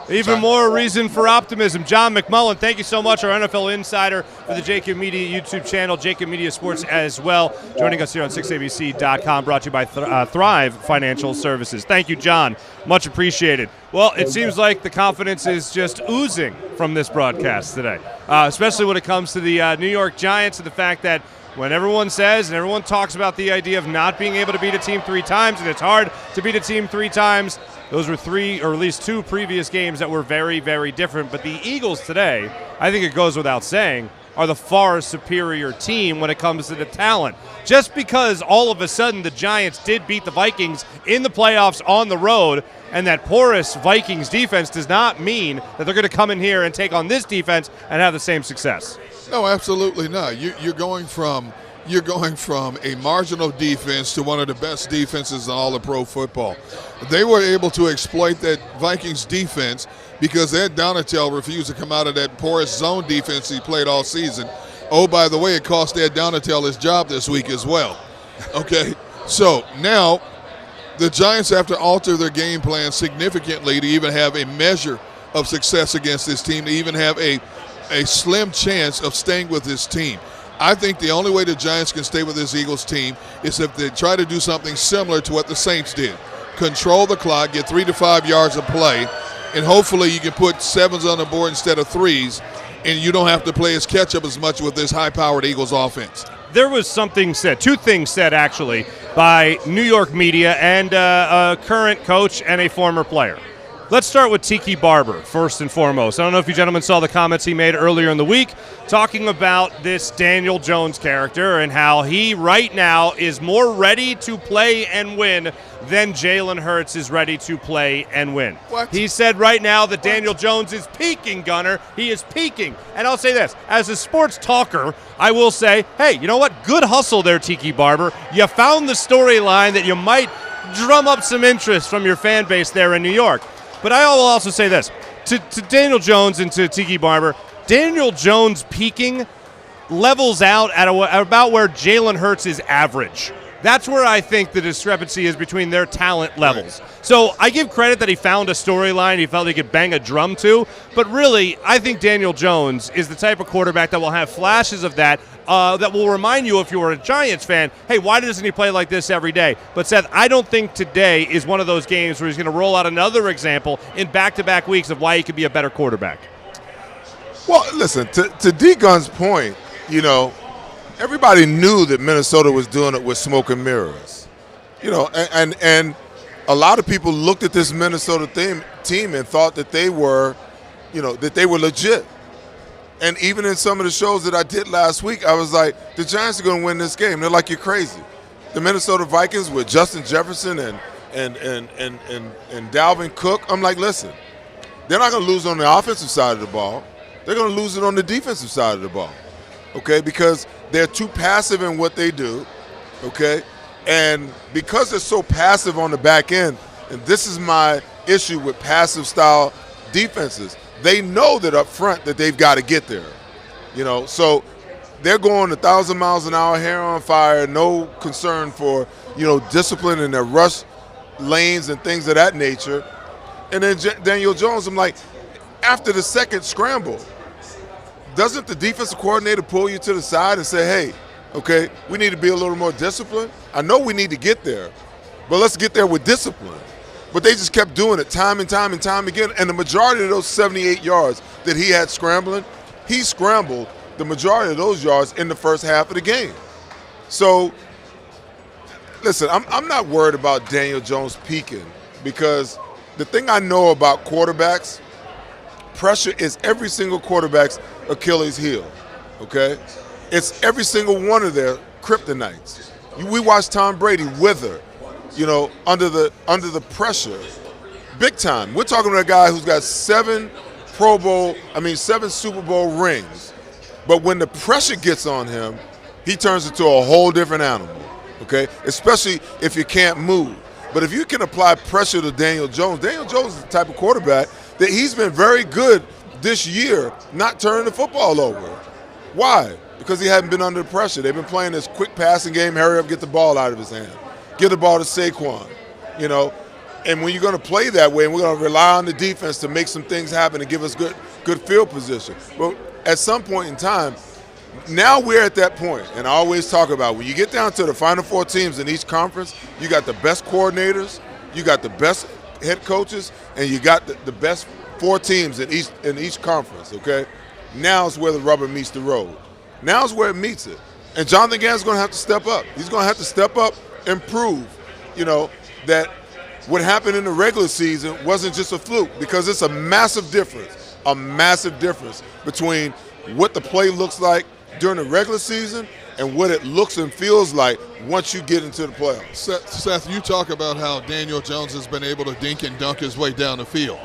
Even more reason for optimism. John McMullen, thank you so much, our NFL insider for the JAKIB Media YouTube channel, JAKIB Media Sports as well, joining us here on 6abc.com, brought to you by Thrive Financial Services. Thank you, John. Much appreciated. Well, it seems like the confidence is just oozing from this broadcast today, especially when it comes to the New York Giants and the fact that when everyone says and everyone talks about the idea of not being able to beat a team 3 times, and it's hard to beat a team 3 times, those were 3 or at least 2 previous games that were very, very different. But the Eagles today, I think it goes without saying, are the far superior team when it comes to the talent. Just because all of a sudden the Giants did beat the Vikings in the playoffs on the road, and that porous Vikings defense does not mean that they're going to come in here and take on this defense and have the same success. No, absolutely not. You're going from a marginal defense to one of the best defenses in all of pro football. They were able to exploit that Vikings defense because Ed Donatel refused to come out of that porous zone defense he played all season. Oh, by the way, it cost Ed Donatel his job this week as well. Okay, so now the Giants have to alter their game plan significantly to even have a measure of success against this team, to even have a a slim chance of staying with this team. I think the only way the Giants can stay with this Eagles team is if they try to do something similar to what the Saints did. Control the clock, get 3 to 5 yards of play, and hopefully you can put 7s on the board instead of 3s, and you don't have to play as catch-up as much with this high-powered Eagles offense. There was something said, 2 things said actually, by New York media and a current coach and a former player. Let's start with Tiki Barber, first and foremost. I don't know if you gentlemen saw the comments he made earlier in the week talking about this Daniel Jones character and how he right now is more ready to play and win than Jalen Hurts is ready to play and win. What? He said right now that Daniel Jones is peaking, Gunner. He is peaking. And I'll say this, as a sports talker, I will say, hey, you know what? Good hustle there, Tiki Barber. You found the storyline that you might drum up some interest from your fan base there in New York. But I will also say this, to Daniel Jones and to Tiki Barber, Daniel Jones peaking levels out at about where Jalen Hurts is average. That's where I think the discrepancy is between their talent levels. So I give credit that he found a storyline he felt he could bang a drum to, but really I think Daniel Jones is the type of quarterback that will have flashes of that that will remind you if you were a Giants fan, hey, why doesn't he play like this every day? But Seth, I don't think today is one of those games where he's going to roll out another example in back-to-back weeks of why he could be a better quarterback. Well, listen, to D-Gun's point, you know, everybody knew that Minnesota was doing it with smoke and mirrors. You know, and a lot of people looked at this Minnesota team and thought that they were, you know, that they were legit. And even in some of the shows that I did last week, I was like, the Giants are going to win this game. They're like, you're crazy. The Minnesota Vikings with Justin Jefferson and Dalvin Cook, I'm like, listen, they're not going to lose on the offensive side of the ball. They're going to lose it on the defensive side of the ball, okay, because they're too passive in what they do, okay? And because they're so passive on the back end, and this is my issue with passive style defenses, they know that up front that they've got to get there, you know. So they're going 1,000 miles an hour, hair on fire, no concern for, you know, discipline in their rush lanes and things of that nature. And then Daniel Jones, I'm like, after the second scramble, doesn't the defensive coordinator pull you to the side and say, hey, okay, we need to be a little more disciplined? I know we need to get there, but let's get there with discipline. But they just kept doing it time and time and time again. And the majority of those 78 yards that he had scrambling, he scrambled the majority of those yards in the first half of the game. So, listen, I'm not worried about Daniel Jones peaking, because the thing I know about quarterbacks, pressure is every single quarterback's Achilles heel, okay? It's every single one of their kryptonites. We watched Tom Brady wither, you know, under the pressure, big time. We're talking about a guy who's got 7 Super Bowl rings, but when the pressure gets on him, he turns into a whole different animal, okay? Especially if you can't move. But if you can apply pressure to Daniel Jones is the type of quarterback that he's been very good this year not turning the football over. Why? Because he hadn't been under the pressure. They've been playing this quick passing game, hurry up, get the ball out of his hand. Get the ball to Saquon, you know. And when you're going to play that way, and we're going to rely on the defense to make some things happen and give us good field position. But at some point in time, now we're at that point, and I always talk about when you get down to the Final Four teams in each conference, you got the best coordinators, you got the best head coaches, and you got the best 4 teams in each conference, okay? Now is where the rubber meets the road. Now is where it meets it. And Jonathan Gannon's going to have to step up. He's going to have to step up and prove, you know, that what happened in the regular season wasn't just a fluke, because it's a massive difference between what the play looks like during the regular season and what it looks and feels like once you get into the playoffs. Seth, you talk about how Daniel Jones has been able to dink and dunk his way down the field.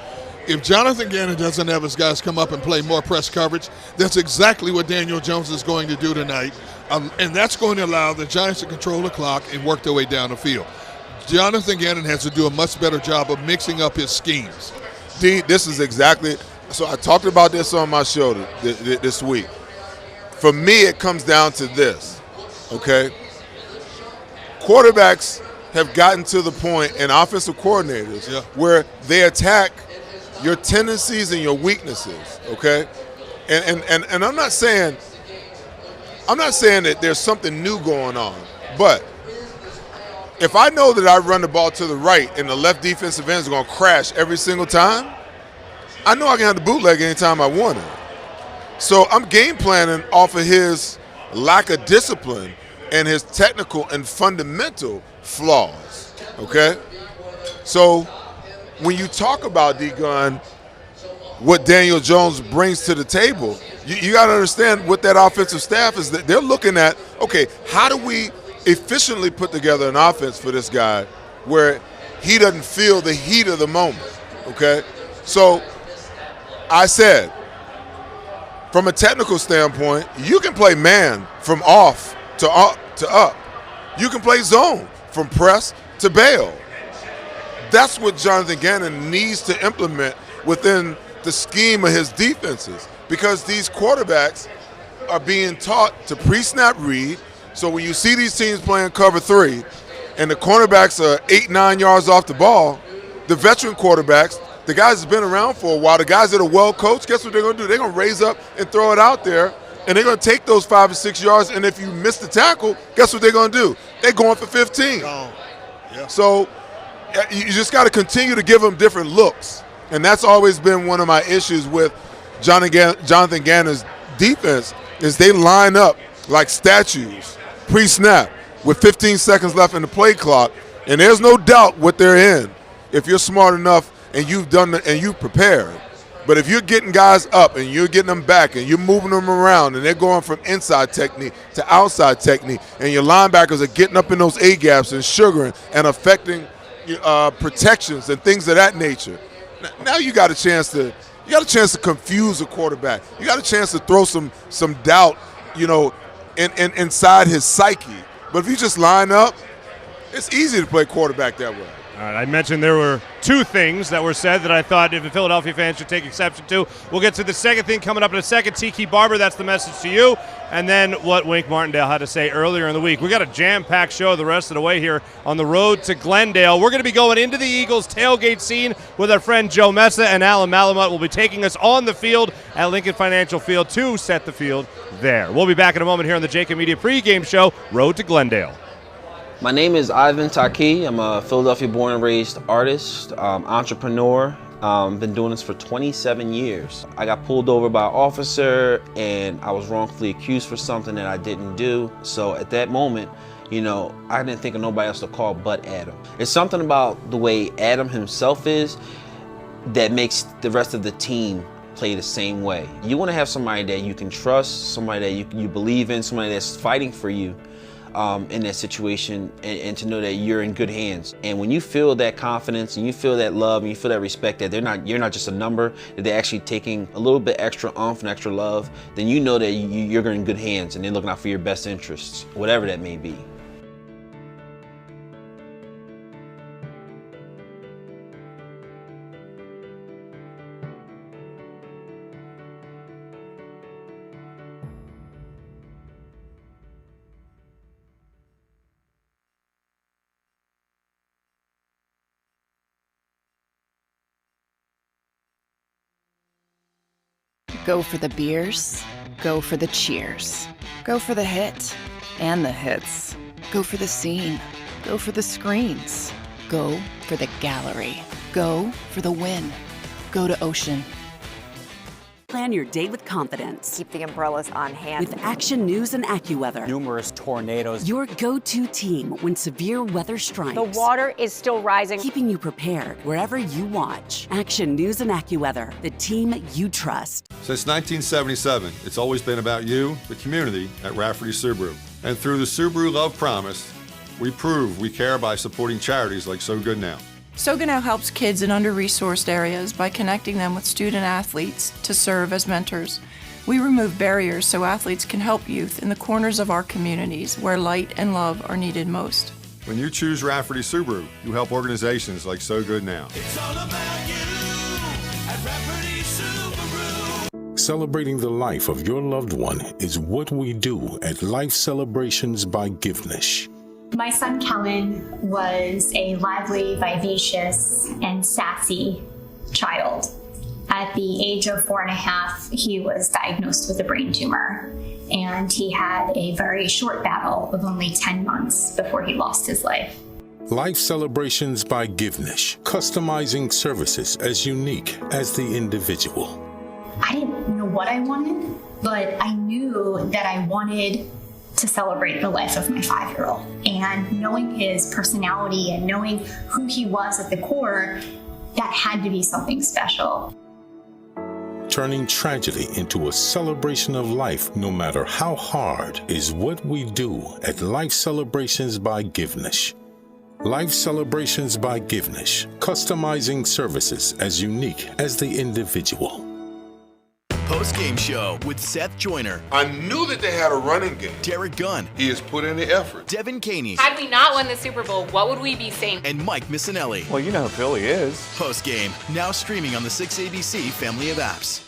If Jonathan Gannon doesn't have his guys come up and play more press coverage, that's exactly what Daniel Jones is going to do tonight, and that's going to allow the Giants to control the clock and work their way down the field. Jonathan Gannon has to do a much better job of mixing up his schemes. D, this is exactly – so I talked about this on my show this week. For me, it comes down to this, okay? Quarterbacks have gotten to the point, and offensive coordinators, where they attack your tendencies and your weaknesses, okay? And I'm not saying that there's something new going on, but if I know that I run the ball to the right and the left defensive end is going to crash every single time, I know I can have the bootleg anytime I want it. So I'm game planning off of his lack of discipline and his technical and fundamental flaws, okay? So when you talk about D-Gun, what Daniel Jones brings to the table, you got to understand what that offensive staff is. That they're looking at, okay, how do we efficiently put together an offense for this guy where he doesn't feel the heat of the moment, okay? So I said, from a technical standpoint, you can play man from off to up. You can play zone from press to bail. That's what Jonathan Gannon needs to implement within the scheme of his defenses, because these quarterbacks are being taught to pre-snap read. So when you see these teams playing cover 3 and the cornerbacks are 8-9 yards off the ball, the veteran quarterbacks, the guys that's been around for a while, the guys that are well coached, guess what they're going to do? They're going to raise up and throw it out there, and they're going to take those 5 or 6 yards, and if you miss the tackle, guess what they're going to do? They're going for 15. Yeah. So you just got to continue to give them different looks, and that's always been one of my issues with Jonathan Gannon's defense, is they line up like statues pre-snap with 15 seconds left in the play clock, and there's no doubt what they're in if you're smart enough and you've done it and you've prepared. But if you're getting guys up and you're getting them back and you're moving them around and they're going from inside technique to outside technique, and your linebackers are getting up in those A-gaps and sugaring and affecting protections and things of that nature, now you got a chance to confuse a quarterback. You got a chance to throw some doubt, inside his psyche. But if you just line up, it's easy to play quarterback that way. All right, I mentioned there were 2 things that were said that I thought if the Philadelphia fans should take exception to. We'll get to the second thing coming up in a second. Tiki Barber, that's the message to you. And then what Wink Martindale had to say earlier in the week. We got a jam-packed show the rest of the way here on the road to Glendale. We're going to be going into the Eagles tailgate scene with our friend Joe Messa, and Alan Malamut will be taking us on the field at Lincoln Financial Field to set the field there. We'll be back in a moment here on the JAKIB Media pregame show, Road to Glendale. My name is Ivan Taki. I'm a Philadelphia born and raised artist, entrepreneur. Been doing this for 27 years. I got pulled over by an officer and I was wrongfully accused for something that I didn't do. So at that moment, I didn't think of nobody else to call but Adam. It's something about the way Adam himself is that makes the rest of the team play the same way. You want to have somebody that you can trust, somebody that you believe in, somebody that's fighting for you in that situation, and to know that you're in good hands. And when you feel that confidence and you feel that love and you feel that respect, that you're not just a number, that they're actually taking a little bit extra oomph and extra love, then you know that you're in good hands and they're looking out for your best interests, whatever that may be. Go for the beers, go for the cheers, go for the hit and the hits, go for the scene, go for the screens, go for the gallery, go for the win, go to Ocean. Plan your day with confidence. Keep the umbrellas on hand. With Action News and AccuWeather. Numerous tornadoes. Your go-to team when severe weather strikes. The water is still rising. Keeping you prepared wherever you watch. Action News and AccuWeather, the team you trust. Since 1977, it's always been about you, the community, at Rafferty Subaru. And through the Subaru Love Promise, we prove we care by supporting charities like So Good Now. So Good Now helps kids in under-resourced areas by connecting them with student athletes to serve as mentors. We remove barriers so athletes can help youth in the corners of our communities where light and love are needed most. When you choose Rafferty Subaru, you help organizations like So Good Now. It's all about you at Rafferty Subaru. Celebrating the life of your loved one is what we do at Life Celebrations by Givenish. My son Kellen was a lively, vivacious, and sassy child. At the age of 4.5, he was diagnosed with a brain tumor, and he had a very short battle of only 10 months before he lost his life. Life Celebrations by Givnish, customizing services as unique as the individual. I didn't know what I wanted, but I knew that I wanted to celebrate the life of my 5-year-old. And knowing his personality and knowing who he was at the core, that had to be something special. Turning tragedy into a celebration of life, no matter how hard, is what we do at Life Celebrations by Givnish. Life Celebrations by Givnish, customizing services as unique as the individual. Post-game show with Seth Joyner. I knew that they had a running game. Derek Gunn. He has put in the effort. Devin Caney. Had we not won the Super Bowl, what would we be saying? And Mike Missinelli. Well, you know who Philly is. Post-game, now streaming on the 6ABC family of apps.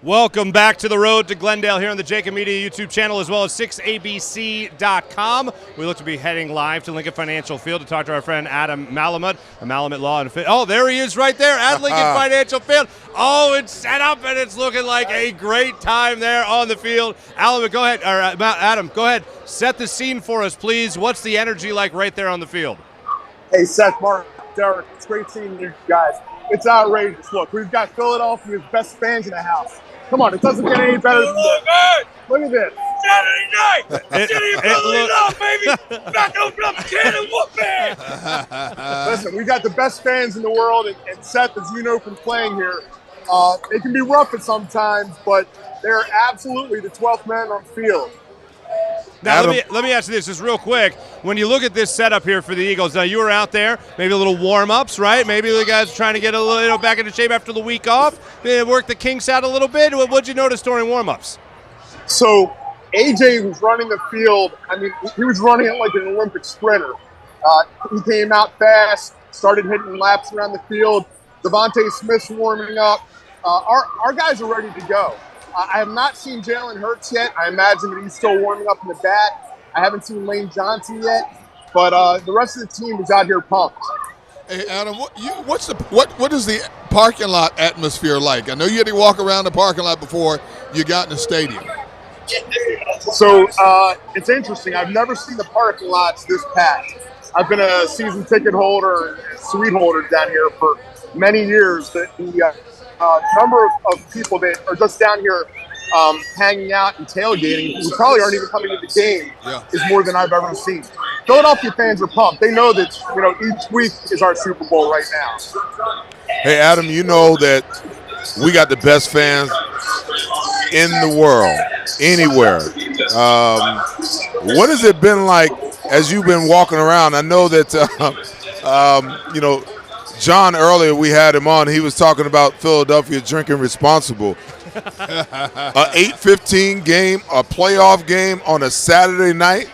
Welcome back to the road to Glendale here on the JAKIB Media YouTube channel, as well as 6abc.com. We look to be heading live to Lincoln Financial Field to talk to our friend Adam Malamud, Malamud Law and Oh, there he is right there at Lincoln Financial Field. Oh, it's set up and it's looking like a great time there on the field. Adam, go ahead. Adam, go ahead. Set the scene for us, please. What's the energy like right there on the field? Hey, Seth, Mark, Derek, it's great seeing you guys. It's outrageous. Look, we've got Philadelphia's best fans in the house. Come on, it doesn't get any better than this. Look at this. Saturday night. City of Philadelphia, baby. Back open up Cannon Whoop Man. Listen, we got the best fans in the world, and Seth, as you know from playing here, they can be rough at sometimes, but they're absolutely the 12th man on the field. Now, let me ask you this just real quick. When you look at this setup here for the Eagles, now you were out there, maybe a little warm-ups, right? Maybe the guys are trying to get a little back into shape after the week off. They work the kinks out a little bit. What'd you notice during warm-ups? So AJ was running the field. I mean, he was running it like an Olympic sprinter. He came out fast, started hitting laps around the field. Devontae Smith's warming up. Our guys are ready to go. I have not seen Jalen Hurts yet. I imagine that he's still warming up in the back. I haven't seen Lane Johnson yet, but the rest of the team is out here pumped. Hey, Adam, what is the parking lot atmosphere like? I know you had to walk around the parking lot before you got in the stadium. So it's interesting. I've never seen the parking lots this packed. I've been a season ticket holder and suite holder down here for many years. The number of people that are just down here hanging out and tailgating, who probably aren't even coming to the game, is more than I've ever seen. Philadelphia fans are pumped. They know that each week is our Super Bowl right now. Hey, Adam, you know that we got the best fans in the world, anywhere. What has it been like as you've been walking around? I know that, John, earlier we had him on. He was talking about Philadelphia drinking responsible. A 8:15 game, a playoff game on a Saturday night.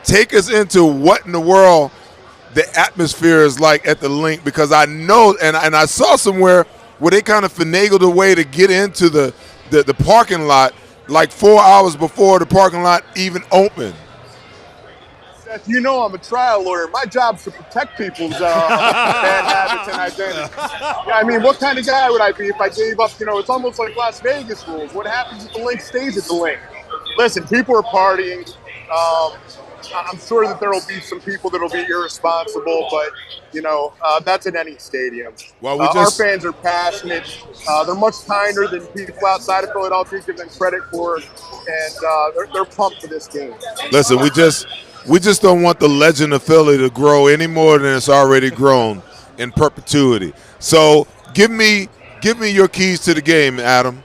Take us into what in the world the atmosphere is like at the Link, because I know, and I saw somewhere where they kind of finagled a way to get into the parking lot like 4 hours before the parking lot even opened. Seth, you know I'm a trial lawyer. My job's to protect people's bad habits and identity. Yeah, I mean, what kind of guy would I be if I gave up, it's almost like Las Vegas rules. What happens if the Link stays at the Link? Listen, people are partying. I'm sure that there will be some people that will be irresponsible, but, that's in any stadium. Well, our fans are passionate. They're much kinder than people outside of Philadelphia give them credit for, and they're pumped for this game. Listen, we just don't want the legend of Philly to grow any more than it's already grown in perpetuity. So give me your keys to the game, Adam.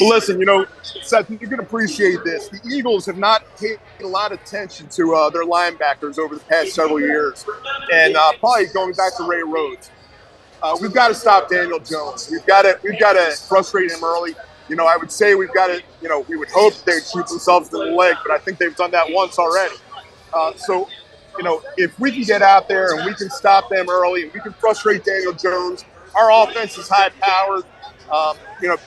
Well, listen, Seth, you can appreciate this. The Eagles have not paid a lot of attention to their linebackers over the past several years, and probably going back to Ray Rhodes. We've got to stop Daniel Jones. We've got to frustrate him early. I would say we've got to, we would hope they'd shoot themselves in the leg, but I think they've done that once already. So, if we can get out there and we can stop them early and we can frustrate Daniel Jones, our offense is high-powered.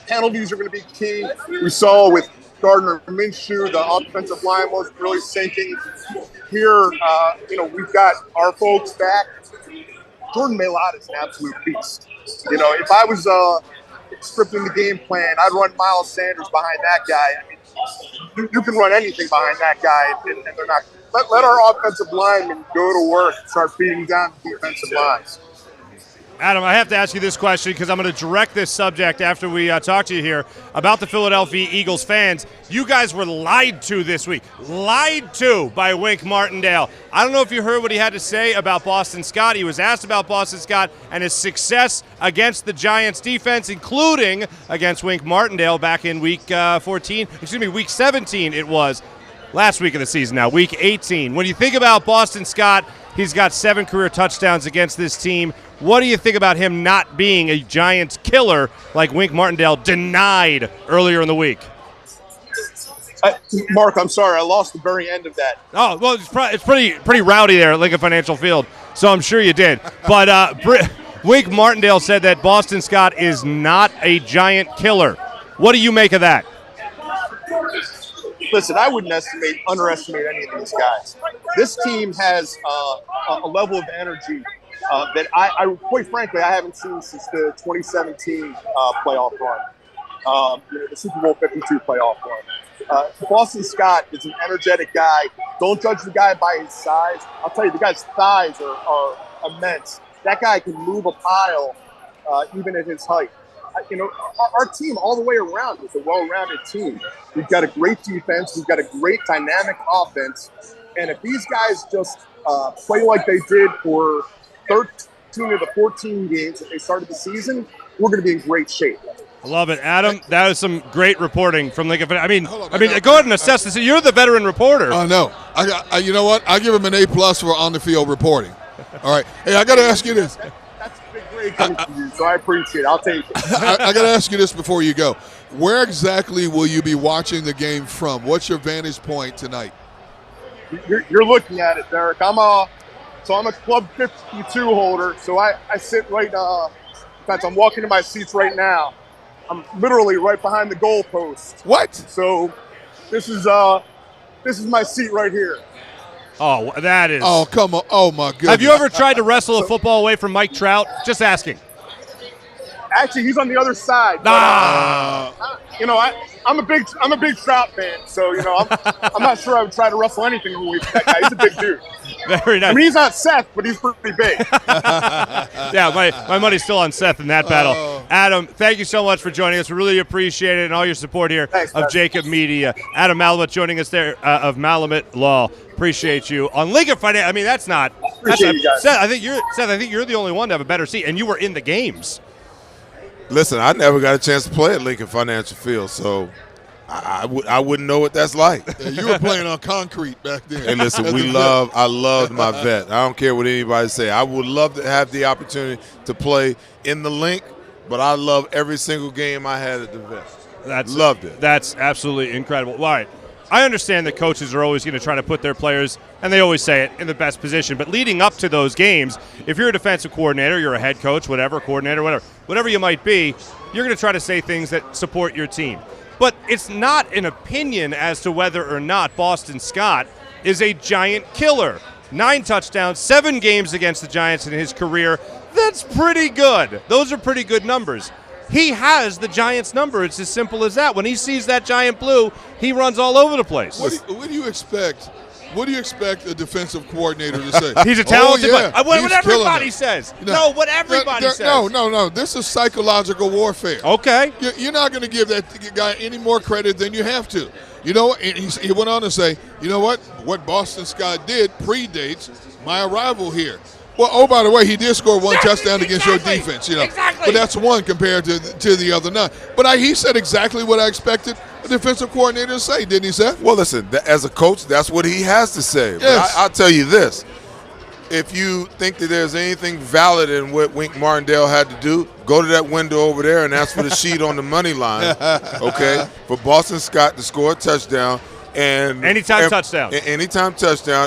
Penalties are going to be key. We saw with Gardner Minshew, the offensive line was really sinking. here, we've got our folks back. Jordan Mailata is an absolute beast. If I was scripting the game plan, I'd run Miles Sanders behind that guy. I mean, you can run anything behind that guy, and they're not. Let our offensive linemen go to work and start beating down the defensive lines. Adam, I have to ask you this question because I'm going to direct this subject after we talk to you here about the Philadelphia Eagles fans. You guys were lied to this week. Lied to by Wink Martindale. I don't know if you heard what he had to say about Boston Scott. He was asked about Boston Scott and his success against the Giants defense, including against Wink Martindale back in week 17 it was. Last week of the season now, week 18. When you think about Boston Scott, he's got 7 career touchdowns against this team. What do you think about him not being a Giants killer like Wink Martindale denied earlier in the week? Mark, I'm sorry, I lost the very end of that. Oh, well, it's pretty rowdy there at Lincoln Financial Field, so I'm sure you did. But Wink Martindale said that Boston Scott is not a Giant killer. What do you make of that? Listen, I wouldn't underestimate any of these guys. This team has a level of energy that I quite frankly, I haven't seen since the 2017 playoff run, the Super Bowl 52 playoff run. Boston Scott is an energetic guy. Don't judge the guy by his size. I'll tell you, the guy's thighs are immense. That guy can move a pile even at his height. Our team all the way around is a well-rounded team. We've got a great defense. We've got a great dynamic offense. And if these guys just play like they did for 13 of the 14 games that they started the season, we're going to be in great shape. I love it. Adam, that is some great reporting from Lincoln. I mean, go ahead and assess this. You're the veteran reporter. No. You know what? I give him an A+ for on-the-field reporting. All right. Hey, I got to ask you this. Coming from you, so I appreciate it. I'll take it. I got to ask you this before you go. Where exactly will you be watching the game from? What's your vantage point tonight? You're looking at it, Derek. I'm a Club 52 holder, so I sit right. In fact, I'm walking to my seats right now. I'm literally right behind the goalpost. What? So this is my seat right here. Oh, that is. Oh, come on. Oh, my goodness. Have you ever tried to wrestle a football away from Mike Trout? Just asking. Actually, he's on the other side. But, I'm a big Trout fan, so I'm not sure I would try to wrestle anything away from that guy. He's a big dude. Very nice. I mean, he's not Seth, but he's pretty big. Yeah, my money's still on Seth in that battle. Adam, thank you so much for joining us. We really appreciate it and all your support here of JAKIB Media. Adam Malamut joining us there of Malamut Law. Appreciate you on Lincoln Financial. I mean, that's not. Appreciate you guys. Seth, I think you're the only one to have a better seat, and you were in the games. Listen, I never got a chance to play at Lincoln Financial Field, so I wouldn't know what that's like. Yeah, you were playing on concrete back then. And listen, I loved my vet. I don't care what anybody say. I would love to have the opportunity to play in the link, but I love every single game I had at the vet. Loved it. That's absolutely incredible. All right. I understand that coaches are always going to try to put their players, and they always say it, in the best position. But leading up to those games, if you're a defensive coordinator, you're a head coach, coordinator, whatever you might be, you're going to try to say things that support your team. But it's not an opinion as to whether or not Boston Scott is a Giant killer. 9 touchdowns, 7 games against the Giants in his career. That's pretty good. Those are pretty good numbers. He has the Giants' number. It's as simple as that. When he sees that giant blue, he runs all over the place. What do you expect? What do you expect a defensive coordinator to say? He's a talented player. What He's everybody says. No, what everybody says. No. This is psychological warfare. Okay. You're not going to give that guy any more credit than you have to. You know, and he went on to say, you know what? What Boston Scott did predates my arrival here. Well, oh, by the way, he did score 1 touchdown against your defense, But that's 1 compared to the other 9. But he said exactly what I expected a defensive coordinator to say, didn't he, Seth? Well, listen, as a coach, that's what he has to say. Yes. But I'll tell you this. If you think that there's anything valid in what Wink Martindale had to do, go to that window over there and ask for the sheet on the money line, okay, for Boston Scott to score a touchdown. And anytime touchdown,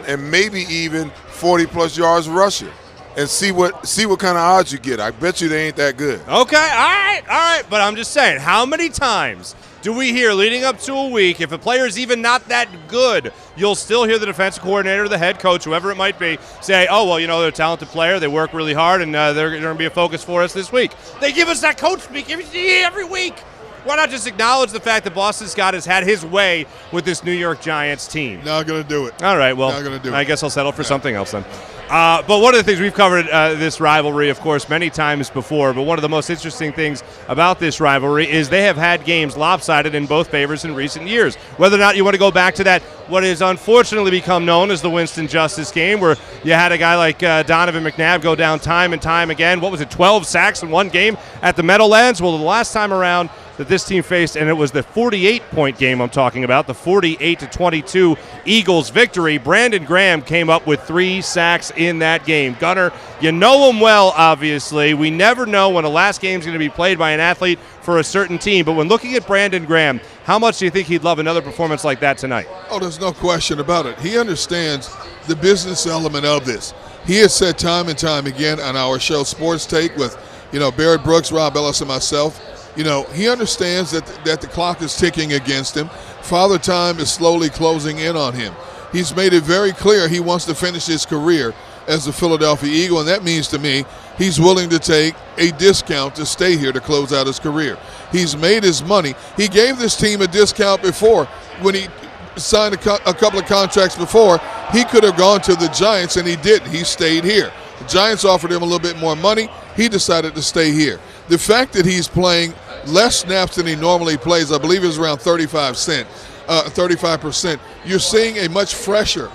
and maybe even 40+ yards rushing, and see what kind of odds you get. I bet you they ain't that good. Okay, all right. But I'm just saying, how many times do we hear leading up to a week, if a player's even not that good, you'll still hear the defensive coordinator, the head coach, whoever it might be, say, oh, well, they're a talented player. They work really hard, and they're going to be a focus for us this week. They give us that coach speak every week. Why not just acknowledge the fact that Boston Scott has had his way with this New York Giants team? Not going to do it. All right, well, not gonna do it. I guess I'll settle for something else then. But one of the things we've covered this rivalry, of course, many times before, but one of the most interesting things about this rivalry is they have had games lopsided in both favors in recent years. Whether or not you want to go back to that, what has unfortunately become known as the Winston Justice game, where you had a guy like Donovan McNabb go down time and time again. What was it, 12 sacks in one game at the Meadowlands? Well, the last time around that this team faced, and it was the 48-point game I'm talking about, the 48-22 Eagles victory. Brandon Graham came up with 3 sacks in that game. Gunner, you know him well, obviously. We never know when the last game's going to be played by an athlete for a certain team, but when looking at Brandon Graham, how much do you think he'd love another performance like that tonight? Oh, there's no question about it. He understands the business element of this. He has said time and time again on our show, Sports Take, with Barrett Brooks, Rob Ellis, and myself, he understands that the clock is ticking against him. Father Time is slowly closing in on him. He's made it very clear he wants to finish his career as a Philadelphia Eagle, and that means to me he's willing to take a discount to stay here to close out his career. He's made his money. He gave this team a discount before when he signed a couple of contracts before. He could have gone to the Giants, and he didn't. He stayed here. The Giants offered him a little bit more money. He decided to stay here. The fact that he's playing less snaps than he normally plays, I believe is around 35%, you're seeing a much fresher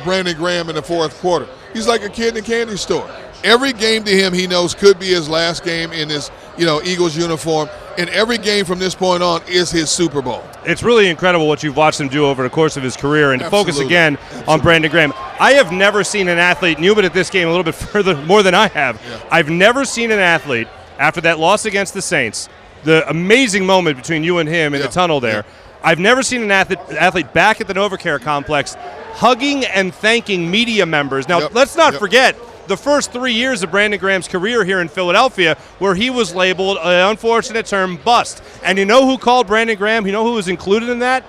Brandon Graham in the fourth quarter. He's like a kid in a candy store. Every game to him he knows could be his last game in his Eagles uniform, and every game from this point on is his Super Bowl. It's really incredible what you've watched him do over the course of his career, and to focus again on Brandon Graham. I have never seen an athlete, and you've been at this game a little bit further, more than I have. Yeah. I've never seen an athlete, after that loss against the Saints, the amazing moment between you and him in the tunnel there, I've never seen an athlete back at the NovaCare complex hugging and thanking media members. Now, let's not forget the first 3 years of Brandon Graham's career here in Philadelphia, where he was labeled, an unfortunate term, bust. And you know who called Brandon Graham? You know who was included in that?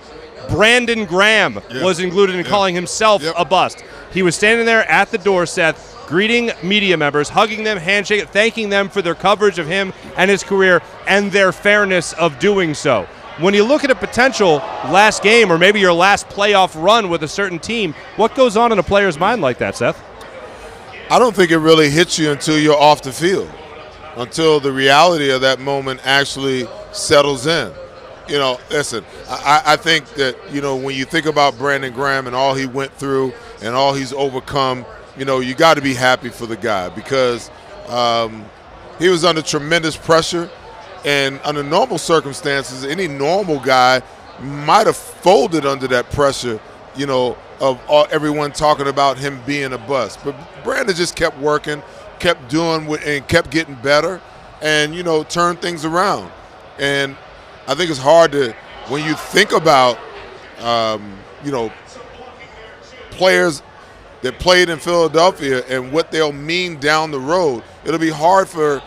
Brandon Graham was included in calling himself a bust. He was standing there at the door, Seth, greeting media members, hugging them, handshaking, thanking them for their coverage of him and his career and their fairness of doing so. When you look at a potential last game or maybe your last playoff run with a certain team, what goes on in a player's mind like that, Seth? I don't think it really hits you until you're off the field, until the reality of that moment actually settles in. Listen, I think that, when you think about Brandon Graham and all he went through and all he's overcome, you got to be happy for the guy because he was under tremendous pressure, and under normal circumstances, any normal guy might have folded under that pressure, of everyone talking about him being a bust. But Brandon just kept working, kept doing and kept getting better and, turned things around. And I think it's hard to, when you think about, players that played in Philadelphia and what they'll mean down the road, it'll be hard for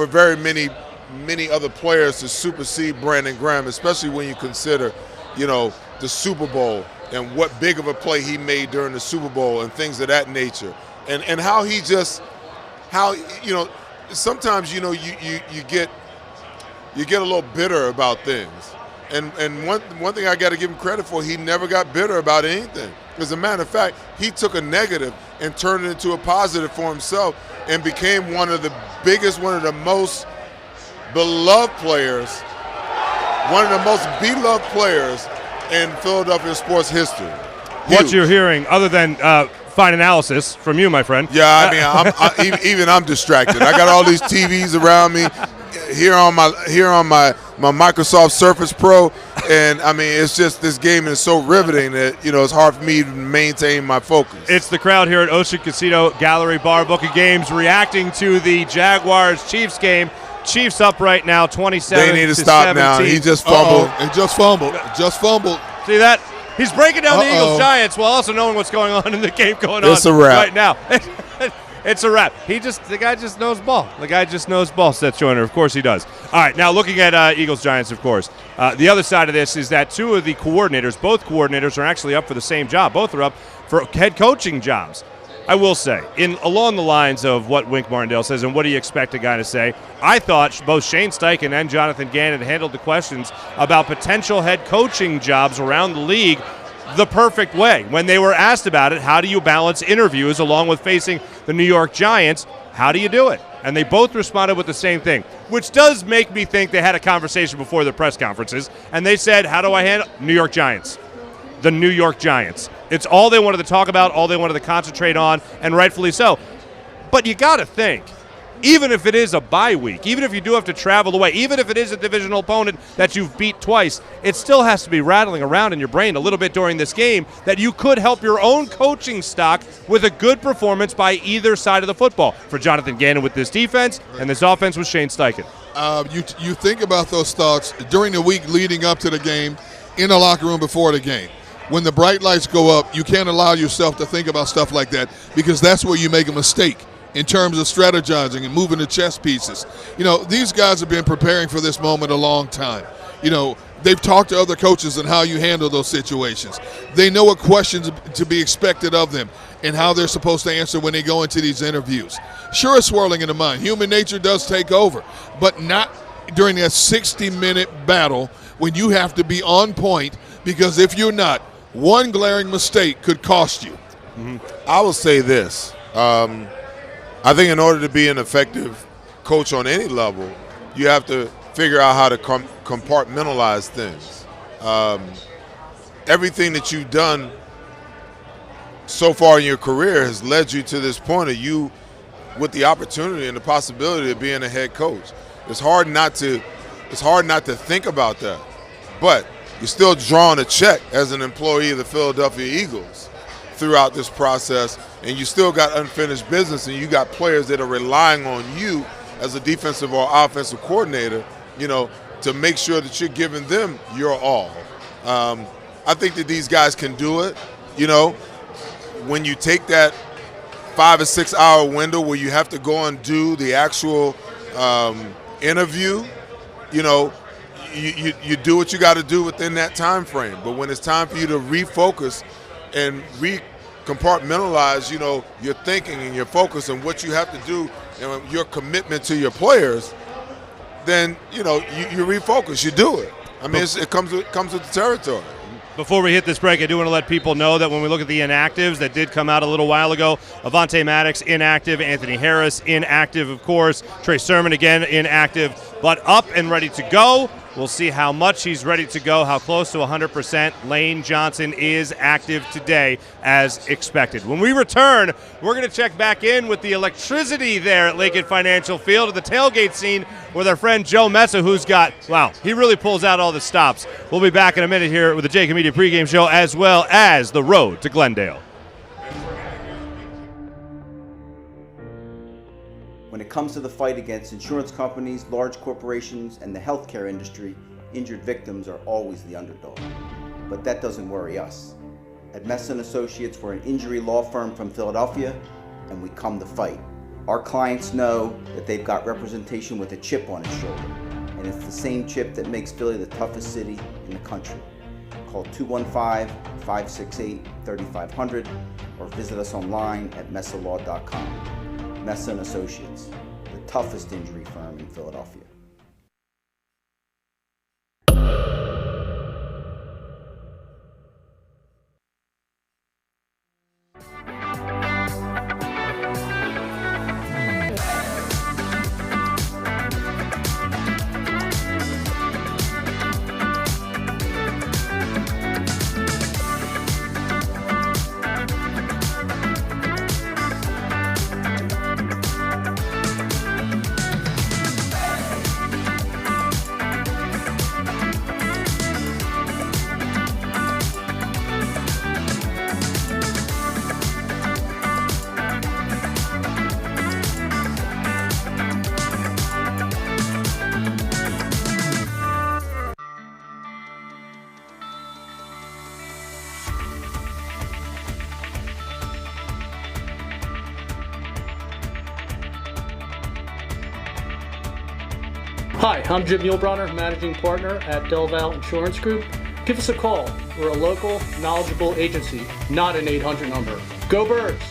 very many other players to supersede Brandon Graham, especially when you consider, the Super Bowl and what big of a play he made during the Super Bowl and things of that nature, and how sometimes you get a little bitter about things. And one thing I got to give him credit for, he never got bitter about anything. As a matter of fact, he took a negative and turned it into a positive for himself and became one of the most beloved players, one of the most beloved players in Philadelphia sports history. What you're hearing, other than fine analysis from you, my friend. Yeah, I mean, even I'm distracted. I got all these TVs around me here on my Microsoft Surface Pro, and I mean, it's just this game is so riveting that it's hard for me to maintain my focus. It's the crowd here at Ocean Casino Gallery Bar Book of Games reacting to the Jaguars-Chiefs game. Chiefs up right now, 27-17. They need to stop now. He just fumbled. Just fumbled. See that? He's breaking down the Eagles-Giants while also knowing what's going on in the game going on a wrap right now. It's a wrap. The guy just knows ball. The guy just knows ball, Seth Joyner. Of course he does. All right, now looking at Eagles-Giants, of course. The other side of this is that two of the coordinators, both coordinators, are actually up for the same job. Both are up for head coaching jobs. I will say, along the lines of what Wink Martindale says and what do you expect a guy to say, I thought both Shane Steichen and Jonathan Gannon handled the questions about potential head coaching jobs around the league the perfect way. When they were asked about it, how do you balance interviews along with facing the New York Giants, how do you do it? And they both responded with the same thing, which does make me think they had a conversation before the press conferences, and they said, how do I handle New York Giants? The New York Giants. It's all they wanted to talk about, all they wanted to concentrate on, and rightfully so. But you got to think, even if it is a bye week, even if you do have to travel away, even if it is a divisional opponent that you've beat twice, it still has to be rattling around in your brain a little bit during this game that you could help your own coaching stock with a good performance by either side of the football. For Jonathan Gannon with this defense and this offense with Shane Steichen. You think about those thoughts during the week leading up to the game, in the locker room before the game. When the bright lights go up, you can't allow yourself to think about stuff like that because that's where you make a mistake in terms of strategizing and moving the chess pieces. You know, these guys have been preparing for this moment a long time. You know, they've talked to other coaches and how you handle those situations. They know what questions to be expected of them and how they're supposed to answer when they go into these interviews. Sure, it's swirling in the mind. Human nature does take over, but not during that 60-minute battle when you have to be on point, because if you're not, one glaring mistake could cost you. Mm-hmm. I will say this. I think in order to be an effective coach on any level, you have to figure out how to compartmentalize things. Everything that you've done so far in your career has led you to this point of you with the opportunity and the possibility of being a head coach. It's hard not to think about that. But you're still drawing a check as an employee of the Philadelphia Eagles throughout this process, and you still got unfinished business, and you got players that are relying on you as a defensive or offensive coordinator, you know, to make sure that you're giving them your all. I think that these guys can do it. You know, when you take that 5 or 6 hour window where you have to go and do the actual interview, you know, you do what you got to do within that time frame. But when it's time for you to refocus and compartmentalize, you know, your thinking and your focus and what you have to do and your commitment to your players, then, you know, you refocus, you do it. I mean, it comes with the territory. Before we hit this break, I do want to let people know that when we look at the inactives that did come out a little while ago, Avonte Maddox inactive, Anthony Harris inactive, of course, Trey Sermon again inactive, but up and ready to go. We'll see how much he's ready to go, how close to 100% Lane Johnson is active today as expected. When we return, we're going to check back in with the electricity there at Lincoln Financial Field at the tailgate scene with our friend Joe Messa, who's got, wow, he really pulls out all the stops. We'll be back in a minute here with the JAKIB Media Pregame Show as well as the road to Glendale. When it comes to the fight against insurance companies, large corporations, and the healthcare industry, injured victims are always the underdog. But that doesn't worry us. At Messa & Associates, we're an injury law firm from Philadelphia, and we come to fight. Our clients know that they've got representation with a chip on its shoulder, and it's the same chip that makes Philly the toughest city in the country. Call 215-568-3500 or visit us online at messalaw.com. Messa & Associates, the toughest injury firm in Philadelphia. Hi, I'm Jim Muehlbronner, Managing Partner at Del Val Insurance Group. Give us a call. We're a local, knowledgeable agency, not an 800 number. Go Birds!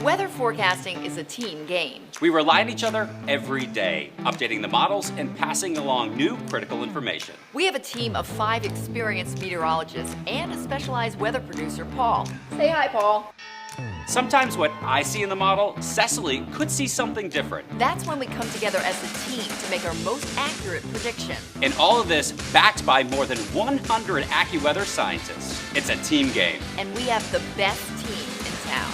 Weather forecasting is a team game. We rely on each other every day, updating the models and passing along new critical information. We have a team of 5 experienced meteorologists and a specialized weather producer, Paul. Say hi, Paul. Sometimes what I see in the model, Cecily could see something different. That's when we come together as a team to make our most accurate prediction. And all of this backed by more than 100 AccuWeather scientists. It's a team game. And we have the best team in town.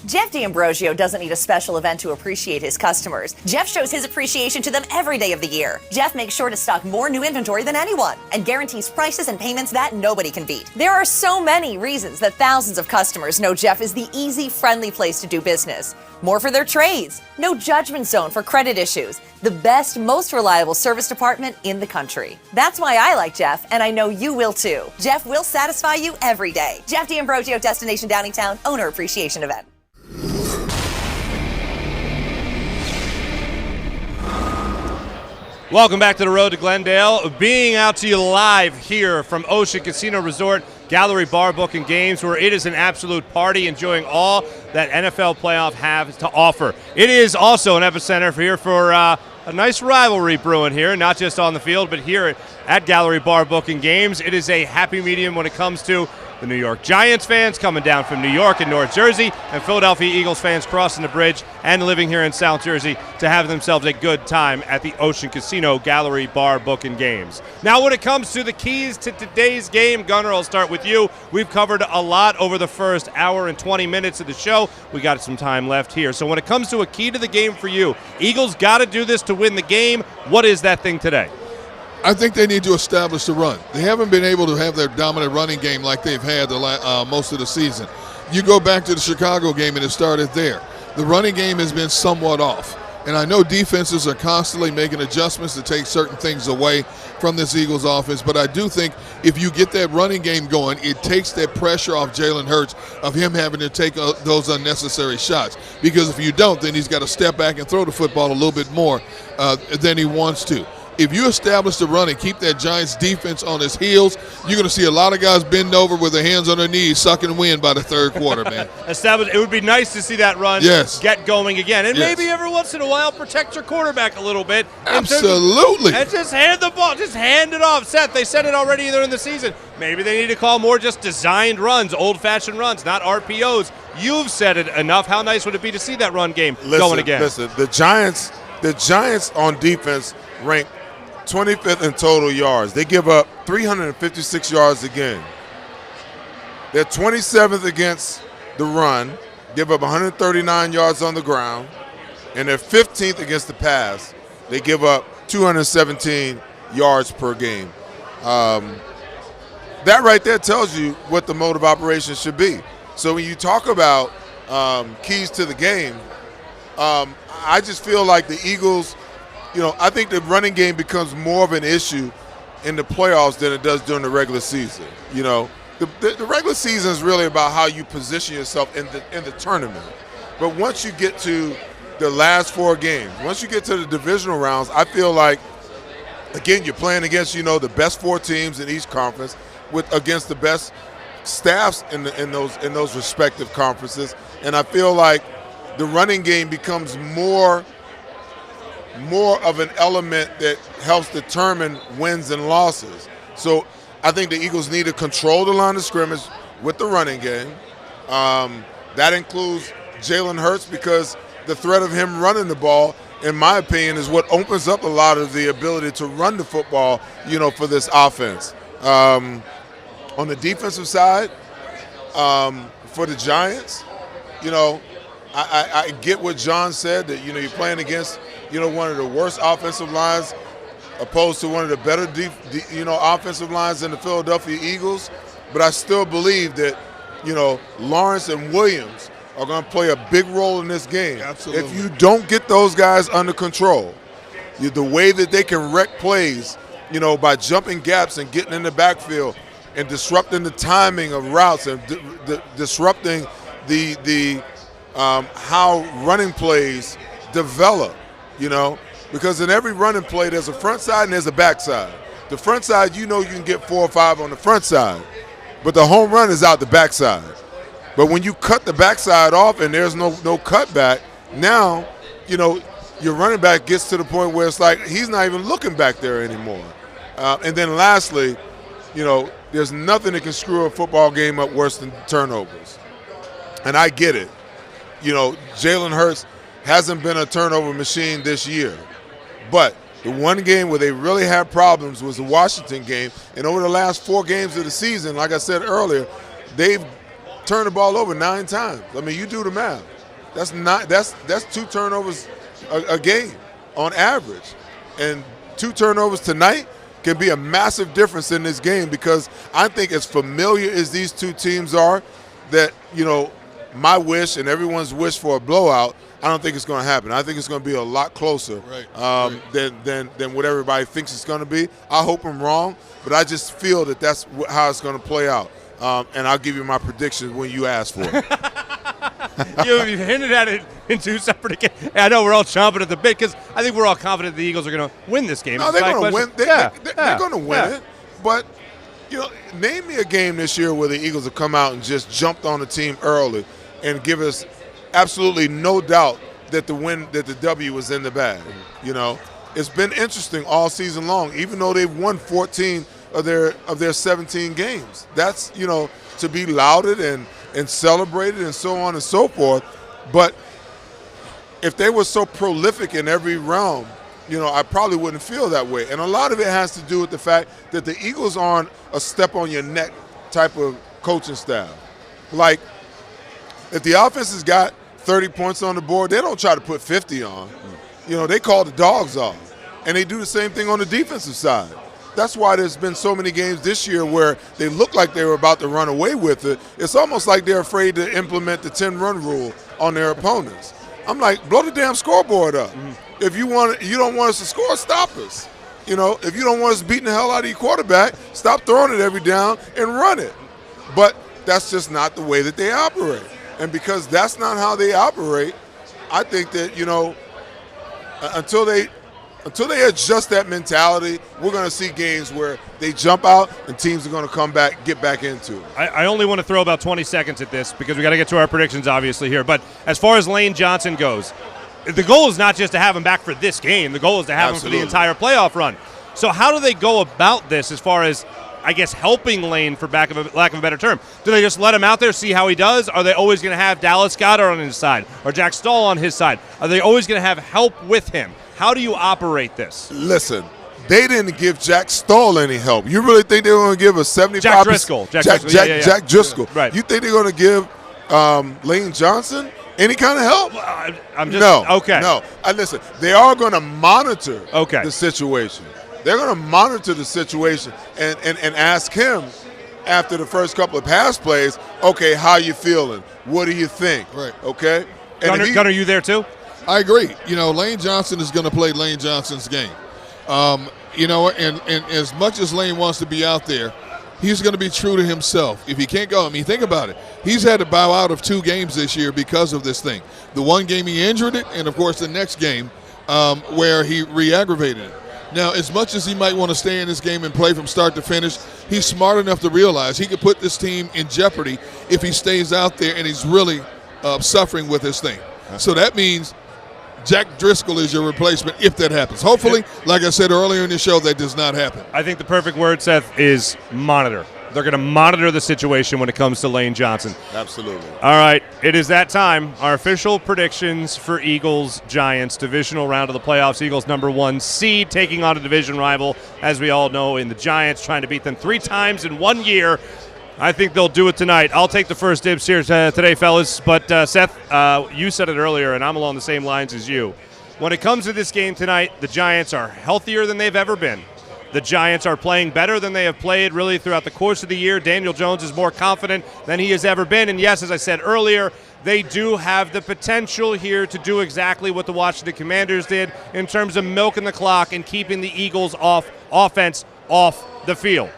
Jeff D'Ambrosio doesn't need a special event to appreciate his customers. Jeff shows his appreciation to them every day of the year. Jeff makes sure to stock more new inventory than anyone and guarantees prices and payments that nobody can beat. There are so many reasons that thousands of customers know Jeff is the easy, friendly place to do business. More for their trades, no judgment zone for credit issues, the best, most reliable service department in the country. That's why I like Jeff, and I know you will too. Jeff will satisfy you every day. Jeff D'Ambrosio, Destination Downingtown, Owner Appreciation Event. Welcome back to the road to Glendale. Being out to you live here from Ocean Casino Resort, Gallery Bar Book and Games, where it is an absolute party, enjoying all that NFL playoff has to offer. It is also an epicenter for a nice rivalry brewing here, not just on the field, but here at Gallery Bar Book and Games. It is a happy medium when it comes to the New York Giants fans coming down from New York and North Jersey, and Philadelphia Eagles fans crossing the bridge and living here in South Jersey to have themselves a good time at the Ocean Casino Gallery Bar Book and Games. Now, when it comes to the keys to today's game, Gunnar, I'll start with you. We've covered a lot over the first hour and 20 minutes of the show. We got some time left here. So when it comes to a key to the game for you, Eagles got to do this to win the game. What is that thing today? I think they need to establish the run. They haven't been able to have their dominant running game like they've had most of the season. You go back to the Chicago game and it started there. The running game has been somewhat off. And I know defenses are constantly making adjustments to take certain things away from this Eagles offense, but I do think if you get that running game going, it takes that pressure off Jalen Hurts of him having to take those unnecessary shots. Because if you don't, then he's got to step back and throw the football a little bit more than he wants to. If you establish the run and keep that Giants defense on his heels, you're going to see a lot of guys bend over with their hands on their knees, sucking wind by the third quarter, man. It would be nice to see that run get going again. And maybe every once in a while protect your quarterback a little bit. Absolutely. And just hand the ball. Just hand it off. Seth, they said it already either in the season. Maybe they need to call more just designed runs, old-fashioned runs, not RPOs. You've said it enough. How nice would it be to see that run game going again? Listen, the Giants on defense rank 25th in total yards. They give up 356 yards a game. They're 27th against the run, give up 139 yards on the ground, and they're 15th against the pass. They give up 217 yards per game. That right there tells you what the mode of operation should be. So when you talk about keys to the game, I just feel like the Eagles, I think the running game becomes more of an issue in the playoffs than it does during the regular season. The regular season is really about how you position yourself in the tournament. But once you get to the last 4 games, once you get to the divisional rounds, I feel like, again, you're playing against, the best 4 teams in each conference against the best staffs in those respective conferences. And I feel like the running game becomes more of an element that helps determine wins and losses. So I think the Eagles need to control the line of scrimmage with the running game. That includes Jalen Hurts, because the threat of him running the ball, in my opinion, is what opens up a lot of the ability to run the football, for this offense. On the defensive side, for the Giants, I get what John said, that, you're playing against, one of the worst offensive lines opposed to one of the better offensive lines in the Philadelphia Eagles. But I still believe that, Lawrence and Williams are going to play a big role in this game. Absolutely. If you don't get those guys under control, the way that they can wreck plays, by jumping gaps and getting in the backfield, and disrupting the timing of routes and disrupting the how running plays develop, because in every running play there's a front side and there's a back side. The front side, you can get 4 or 5 on the front side, but the home run is out the back side. But when you cut the back side off and there's no cutback, now, your running back gets to the point where it's like he's not even looking back there anymore. And then lastly, there's nothing that can screw a football game up worse than turnovers. And I get it. Jalen Hurts hasn't been a turnover machine this year. But the one game where they really had problems was the Washington game. And over the last 4 games of the season, like I said earlier, they've turned the ball over 9 times. I mean, you do the math. That's 2 turnovers a game on average. And 2 turnovers tonight can be a massive difference in this game, because I think as familiar as these 2 teams are, that, my wish and everyone's wish for a blowout, I don't think it's going to happen. I think it's going to be a lot closer than what everybody thinks it's going to be. I hope I'm wrong, but I just feel that that's how it's going to play out. And I'll give you my predictions when you ask for it. You've hinted at it in 2 separate games. I know we're all chomping at the bit because I think we're all confident the Eagles are going to win this game. No, they're going to win. They're going to win it. But, name me a game this year where the Eagles have come out and just jumped on the team early and give us absolutely no doubt that the W was in the bag. It's been interesting all season long, even though they've won 14 of their 17 games. That's, to be lauded and celebrated and so on and so forth. But if they were so prolific in every realm, I probably wouldn't feel that way. And a lot of it has to do with the fact that the Eagles aren't a step on your neck type of coaching staff. Like, if the offense has got 30 points on the board, they don't try to put 50 on. They call the dogs off. And they do the same thing on the defensive side. That's why there's been so many games this year where they look like they were about to run away with it. It's almost like they're afraid to implement the 10-run rule on their opponents. I'm like, blow the damn scoreboard up. If you don't want us to score, stop us. If you don't want us beating the hell out of your quarterback, stop throwing it every down and run it. But that's just not the way that they operate. And because that's not how they operate, I think that, until they adjust that mentality, we're going to see games where they jump out and teams are going to come back, get back into it. I only want to throw about 20 seconds at this because we got to get to our predictions, obviously, here. But as far as Lane Johnson goes, the goal is not just to have him back for this game. The goal is to have him for the entire playoff run. So how do they go about this as far as, I guess, helping Lane, for lack of a better term? Do they just let him out there, see how he does? Are they always going to have Dallas Goedert on his side or Jack Stahl on his side? Are they always going to have help with him? How do you operate this? Listen, they didn't give Jack Stahl any help. You really think they're going to give a 75%? Jack Driscoll. Jack Driscoll. Right. You think they're going to give Lane Johnson any kind of help? No. Listen, they are going to monitor the situation. They're going to monitor the situation and ask him after the first couple of pass plays, okay, how you feeling? What do you think? Right. Okay? Gunnar, you there too? I agree. Lane Johnson is going to play Lane Johnson's game. And as much as Lane wants to be out there, he's going to be true to himself. If he can't go, think about it. He's had to bow out of 2 games this year because of this thing. The one game he injured it, and, of course, the next game where he re-aggravated it. Now, as much as he might want to stay in this game and play from start to finish, he's smart enough to realize he could put this team in jeopardy if he stays out there and he's really suffering with this thing. So that means Jack Driscoll is your replacement if that happens. Hopefully, like I said earlier in the show, that does not happen. I think the perfect word, Seth, is monitor. They're going to monitor the situation when it comes to Lane Johnson. Absolutely. All right, it is that time. Our official predictions for Eagles-Giants, divisional round of the playoffs. Eagles #1 seed taking on a division rival, as we all know, in the Giants, trying to beat them 3 times in 1 year. I think they'll do it tonight. I'll take the first dibs here today, fellas. But, Seth, you said it earlier, and I'm along the same lines as you. When it comes to this game tonight, the Giants are healthier than they've ever been. The Giants are playing better than they have played really throughout the course of the year. Daniel Jones is more confident than he has ever been. And, yes, as I said earlier, they do have the potential here to do exactly what the Washington Commanders did in terms of milking the clock and keeping the Eagles' offense off the field.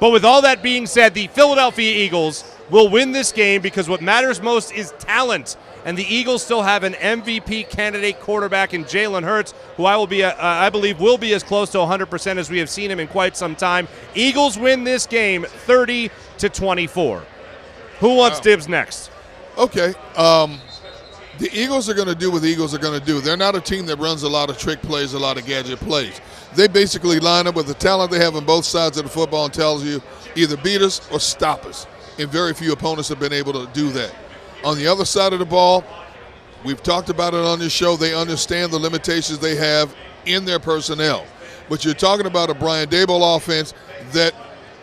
But with all that being said, the Philadelphia Eagles will win this game because what matters most is talent. And the Eagles still have an MVP candidate quarterback in Jalen Hurts, who I believe will be as close to 100% as we have seen him in quite some time. Eagles win this game 30-24. Who wants dibs next? Okay. The Eagles are going to do what the Eagles are going to do. They're not a team that runs a lot of trick plays, a lot of gadget plays. They basically line up with the talent they have on both sides of the football and tells you either beat us or stop us. And very few opponents have been able to do that. On the other side of the ball, we've talked about it on this show, they understand the limitations they have in their personnel. But you're talking about a Brian Daboll offense that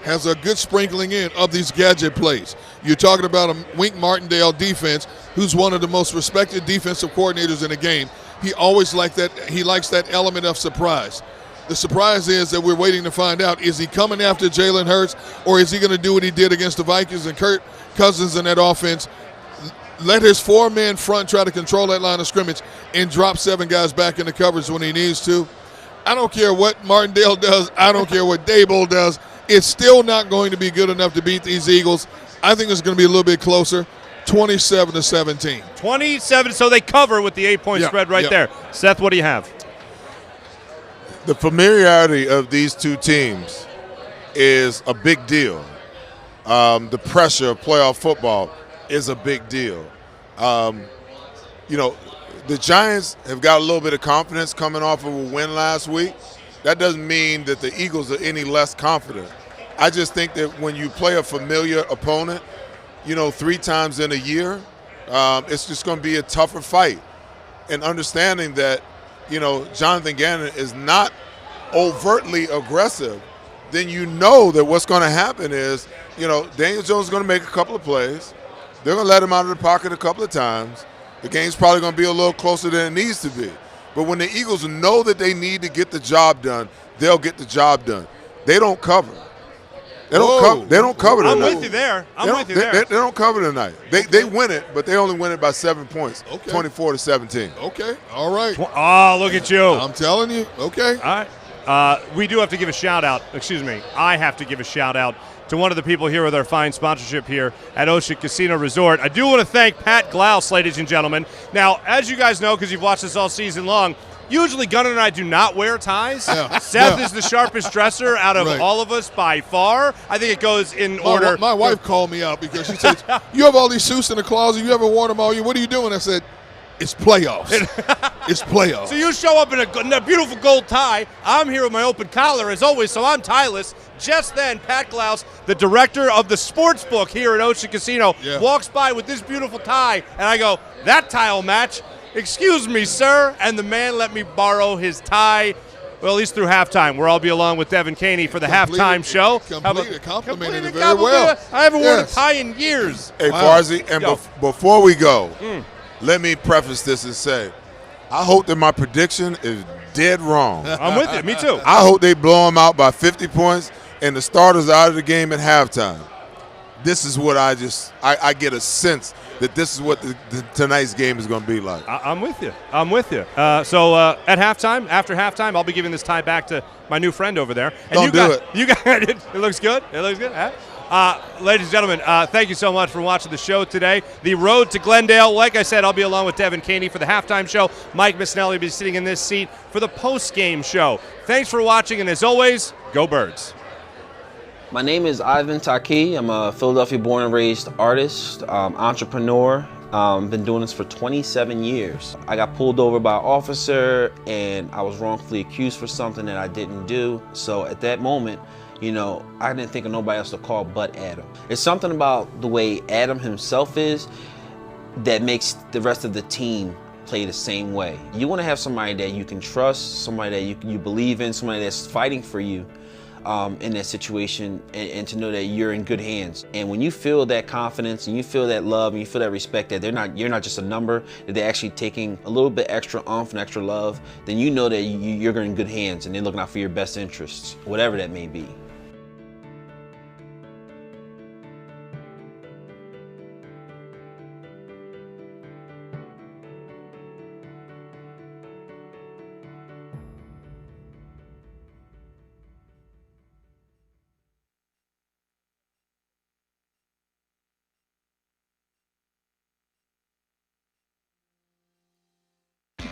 has a good sprinkling in of these gadget plays. You're talking about a Wink Martindale defense, who's one of the most respected defensive coordinators in the game. He always likes that element of surprise. The surprise is that we're waiting to find out, is he coming after Jalen Hurts, or is he going to do what he did against the Vikings and Kirk Cousins in that offense? Let his four-man front try to control that line of scrimmage and drop 7 guys back into coverage when he needs to. I don't care what Martindale does. I don't care what Daboll does. It's still not going to be good enough to beat these Eagles. I think it's going to be a little bit closer, 27-17. 27, so they cover with the 8-point spread right there. Seth, what do you have? The familiarity of these two teams is a big deal. The pressure of playoff football is a big deal. The Giants have got a little bit of confidence coming off of a win last week. That doesn't mean that the Eagles are any less confident. I just think that when you play a familiar opponent, 3 times in a year, it's just going to be a tougher fight. And understanding that, Jonathan Gannon is not overtly aggressive, then you know that what's going to happen is, Daniel Jones is going to make a couple of plays. They're going to let him out of the pocket a couple of times. The game's probably going to be a little closer than it needs to be. But when the Eagles know that they need to get the job done, they'll get the job done. They don't cover. They don't cover tonight. I'm with you there. They don't cover tonight. They win it, but they only win it by 7 points, 24-17. Okay, all right. Oh, look at you. I'm telling you. Okay. All right. We do have to give a shout-out. Excuse me. I have to give a shout-out to one of the people here with our fine sponsorship here at Ocean Casino Resort. I do want to thank Pat Glaus, ladies and gentlemen. Now, as you guys know, because you've watched this all season long, usually Gunnar and I do not wear ties. Yeah. Seth is the sharpest dresser out of all of us by far. I think it goes in order. My wife called me out because she said, you have all these suits in the closet. You haven't worn them all year. What are you doing? I said, it's playoffs. It's playoffs. So you show up in a beautiful gold tie. I'm here with my open collar, as always, so I'm tieless. Just then, Pat Glaus, the director of the sports book here at Ocean Casino, walks by with this beautiful tie, and I go, that tie will match. Excuse me, sir. And the man let me borrow his tie, well, at least through halftime, where I'll be along with Devin Caney for the halftime show. Complimented it very well. I haven't worn a tie in years. Hey, Farzy, and before we go, let me preface this and say, I hope that my prediction is dead wrong. I'm with you. Me too. I hope they blow them out by 50 points and the starters are out of the game at halftime. This is what I get a sense that this is what tonight's game is going to be like. I'm with you. So at halftime, after halftime, I'll be giving this tie back to my new friend over there. And do it. You got it. It looks good. Ladies and gentlemen, thank you so much for watching the show today. The road to Glendale. Like I said, I'll be along with Devin Caney for the halftime show. Mike Missinelli will be sitting in this seat for the post-game show. Thanks for watching, and as always, go Birds. My name is Ivan Taki. I'm a Philadelphia born and raised artist, entrepreneur. Been doing this for 27 years. I got pulled over by an officer and I was wrongfully accused for something that I didn't do. So at that moment, I didn't think of nobody else to call but Adam. It's something about the way Adam himself is that makes the rest of the team play the same way. You want to have somebody that you can trust, somebody that you believe in, somebody that's fighting for you in that situation, and to know that you're in good hands. And when you feel that confidence and you feel that love and you feel that respect, that you're not just a number, that they're actually taking a little bit extra oomph and extra love, then you know that you're in good hands and they're looking out for your best interests, whatever that may be.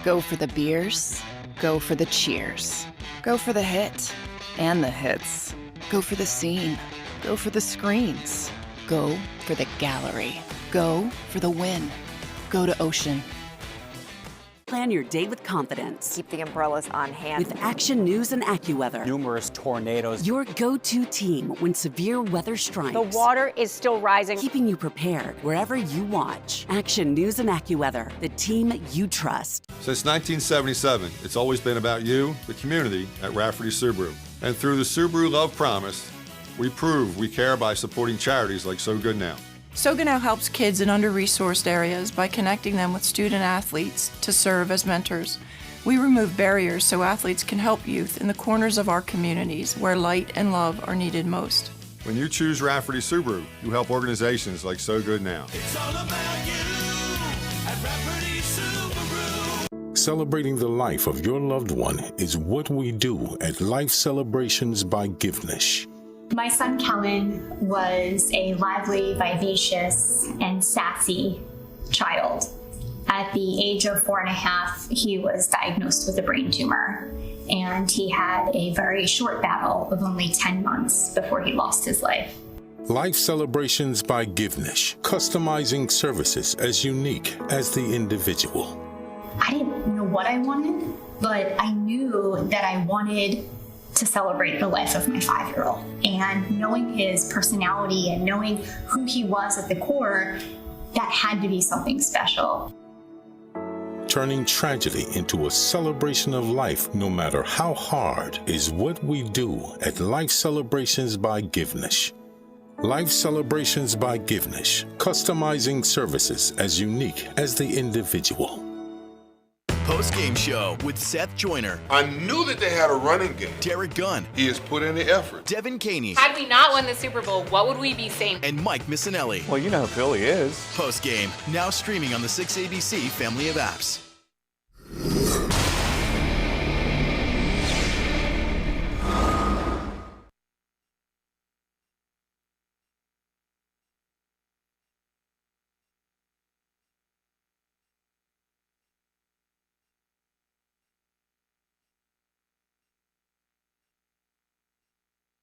Go for the beers. Go for the cheers. Go for the hit and the hits. Go for the scene. Go for the screens. Go for the gallery. Go for the win. Go to Ocean. Plan your day with confidence. Keep the umbrellas on hand. With Action News and AccuWeather. Numerous tornadoes. Your go-to team when severe weather strikes. The water is still rising. Keeping you prepared wherever you watch. Action News and AccuWeather, the team you trust. Since 1977, it's always been about you, the community, at Rafferty Subaru. And through the Subaru Love Promise, we prove we care by supporting charities like So Good Now. So Good Now helps kids in under-resourced areas by connecting them with student athletes to serve as mentors. We remove barriers so athletes can help youth in the corners of our communities where light and love are needed most. When you choose Rafferty Subaru, you help organizations like So Good Now. It's all about you at Rafferty Subaru. Celebrating the life of your loved one is what we do at Life Celebrations by Givenish. My son Kellen was a lively, vivacious, and sassy child. At the age of 4.5, he was diagnosed with a brain tumor, and he had a very short battle of only 10 months before he lost his life. Life Celebrations by Givenish, customizing services as unique as the individual. I didn't know what I wanted, but I knew that I wanted to celebrate the life of my 5-year-old. And knowing his personality and knowing who he was at the core, that had to be something special. Turning tragedy into a celebration of life, no matter how hard, is what we do at Life Celebrations by Givenish. Life Celebrations by Givenish, customizing services as unique as the individual. Post-game show with Seth Joyner. I knew that they had a running game. Derek Gunn. He has put in the effort. Devin Caney. Had we not won the Super Bowl, what would we be saying? And Mike Missinelli. Well, you know who Philly is. Post-game, now streaming on the 6ABC family of apps.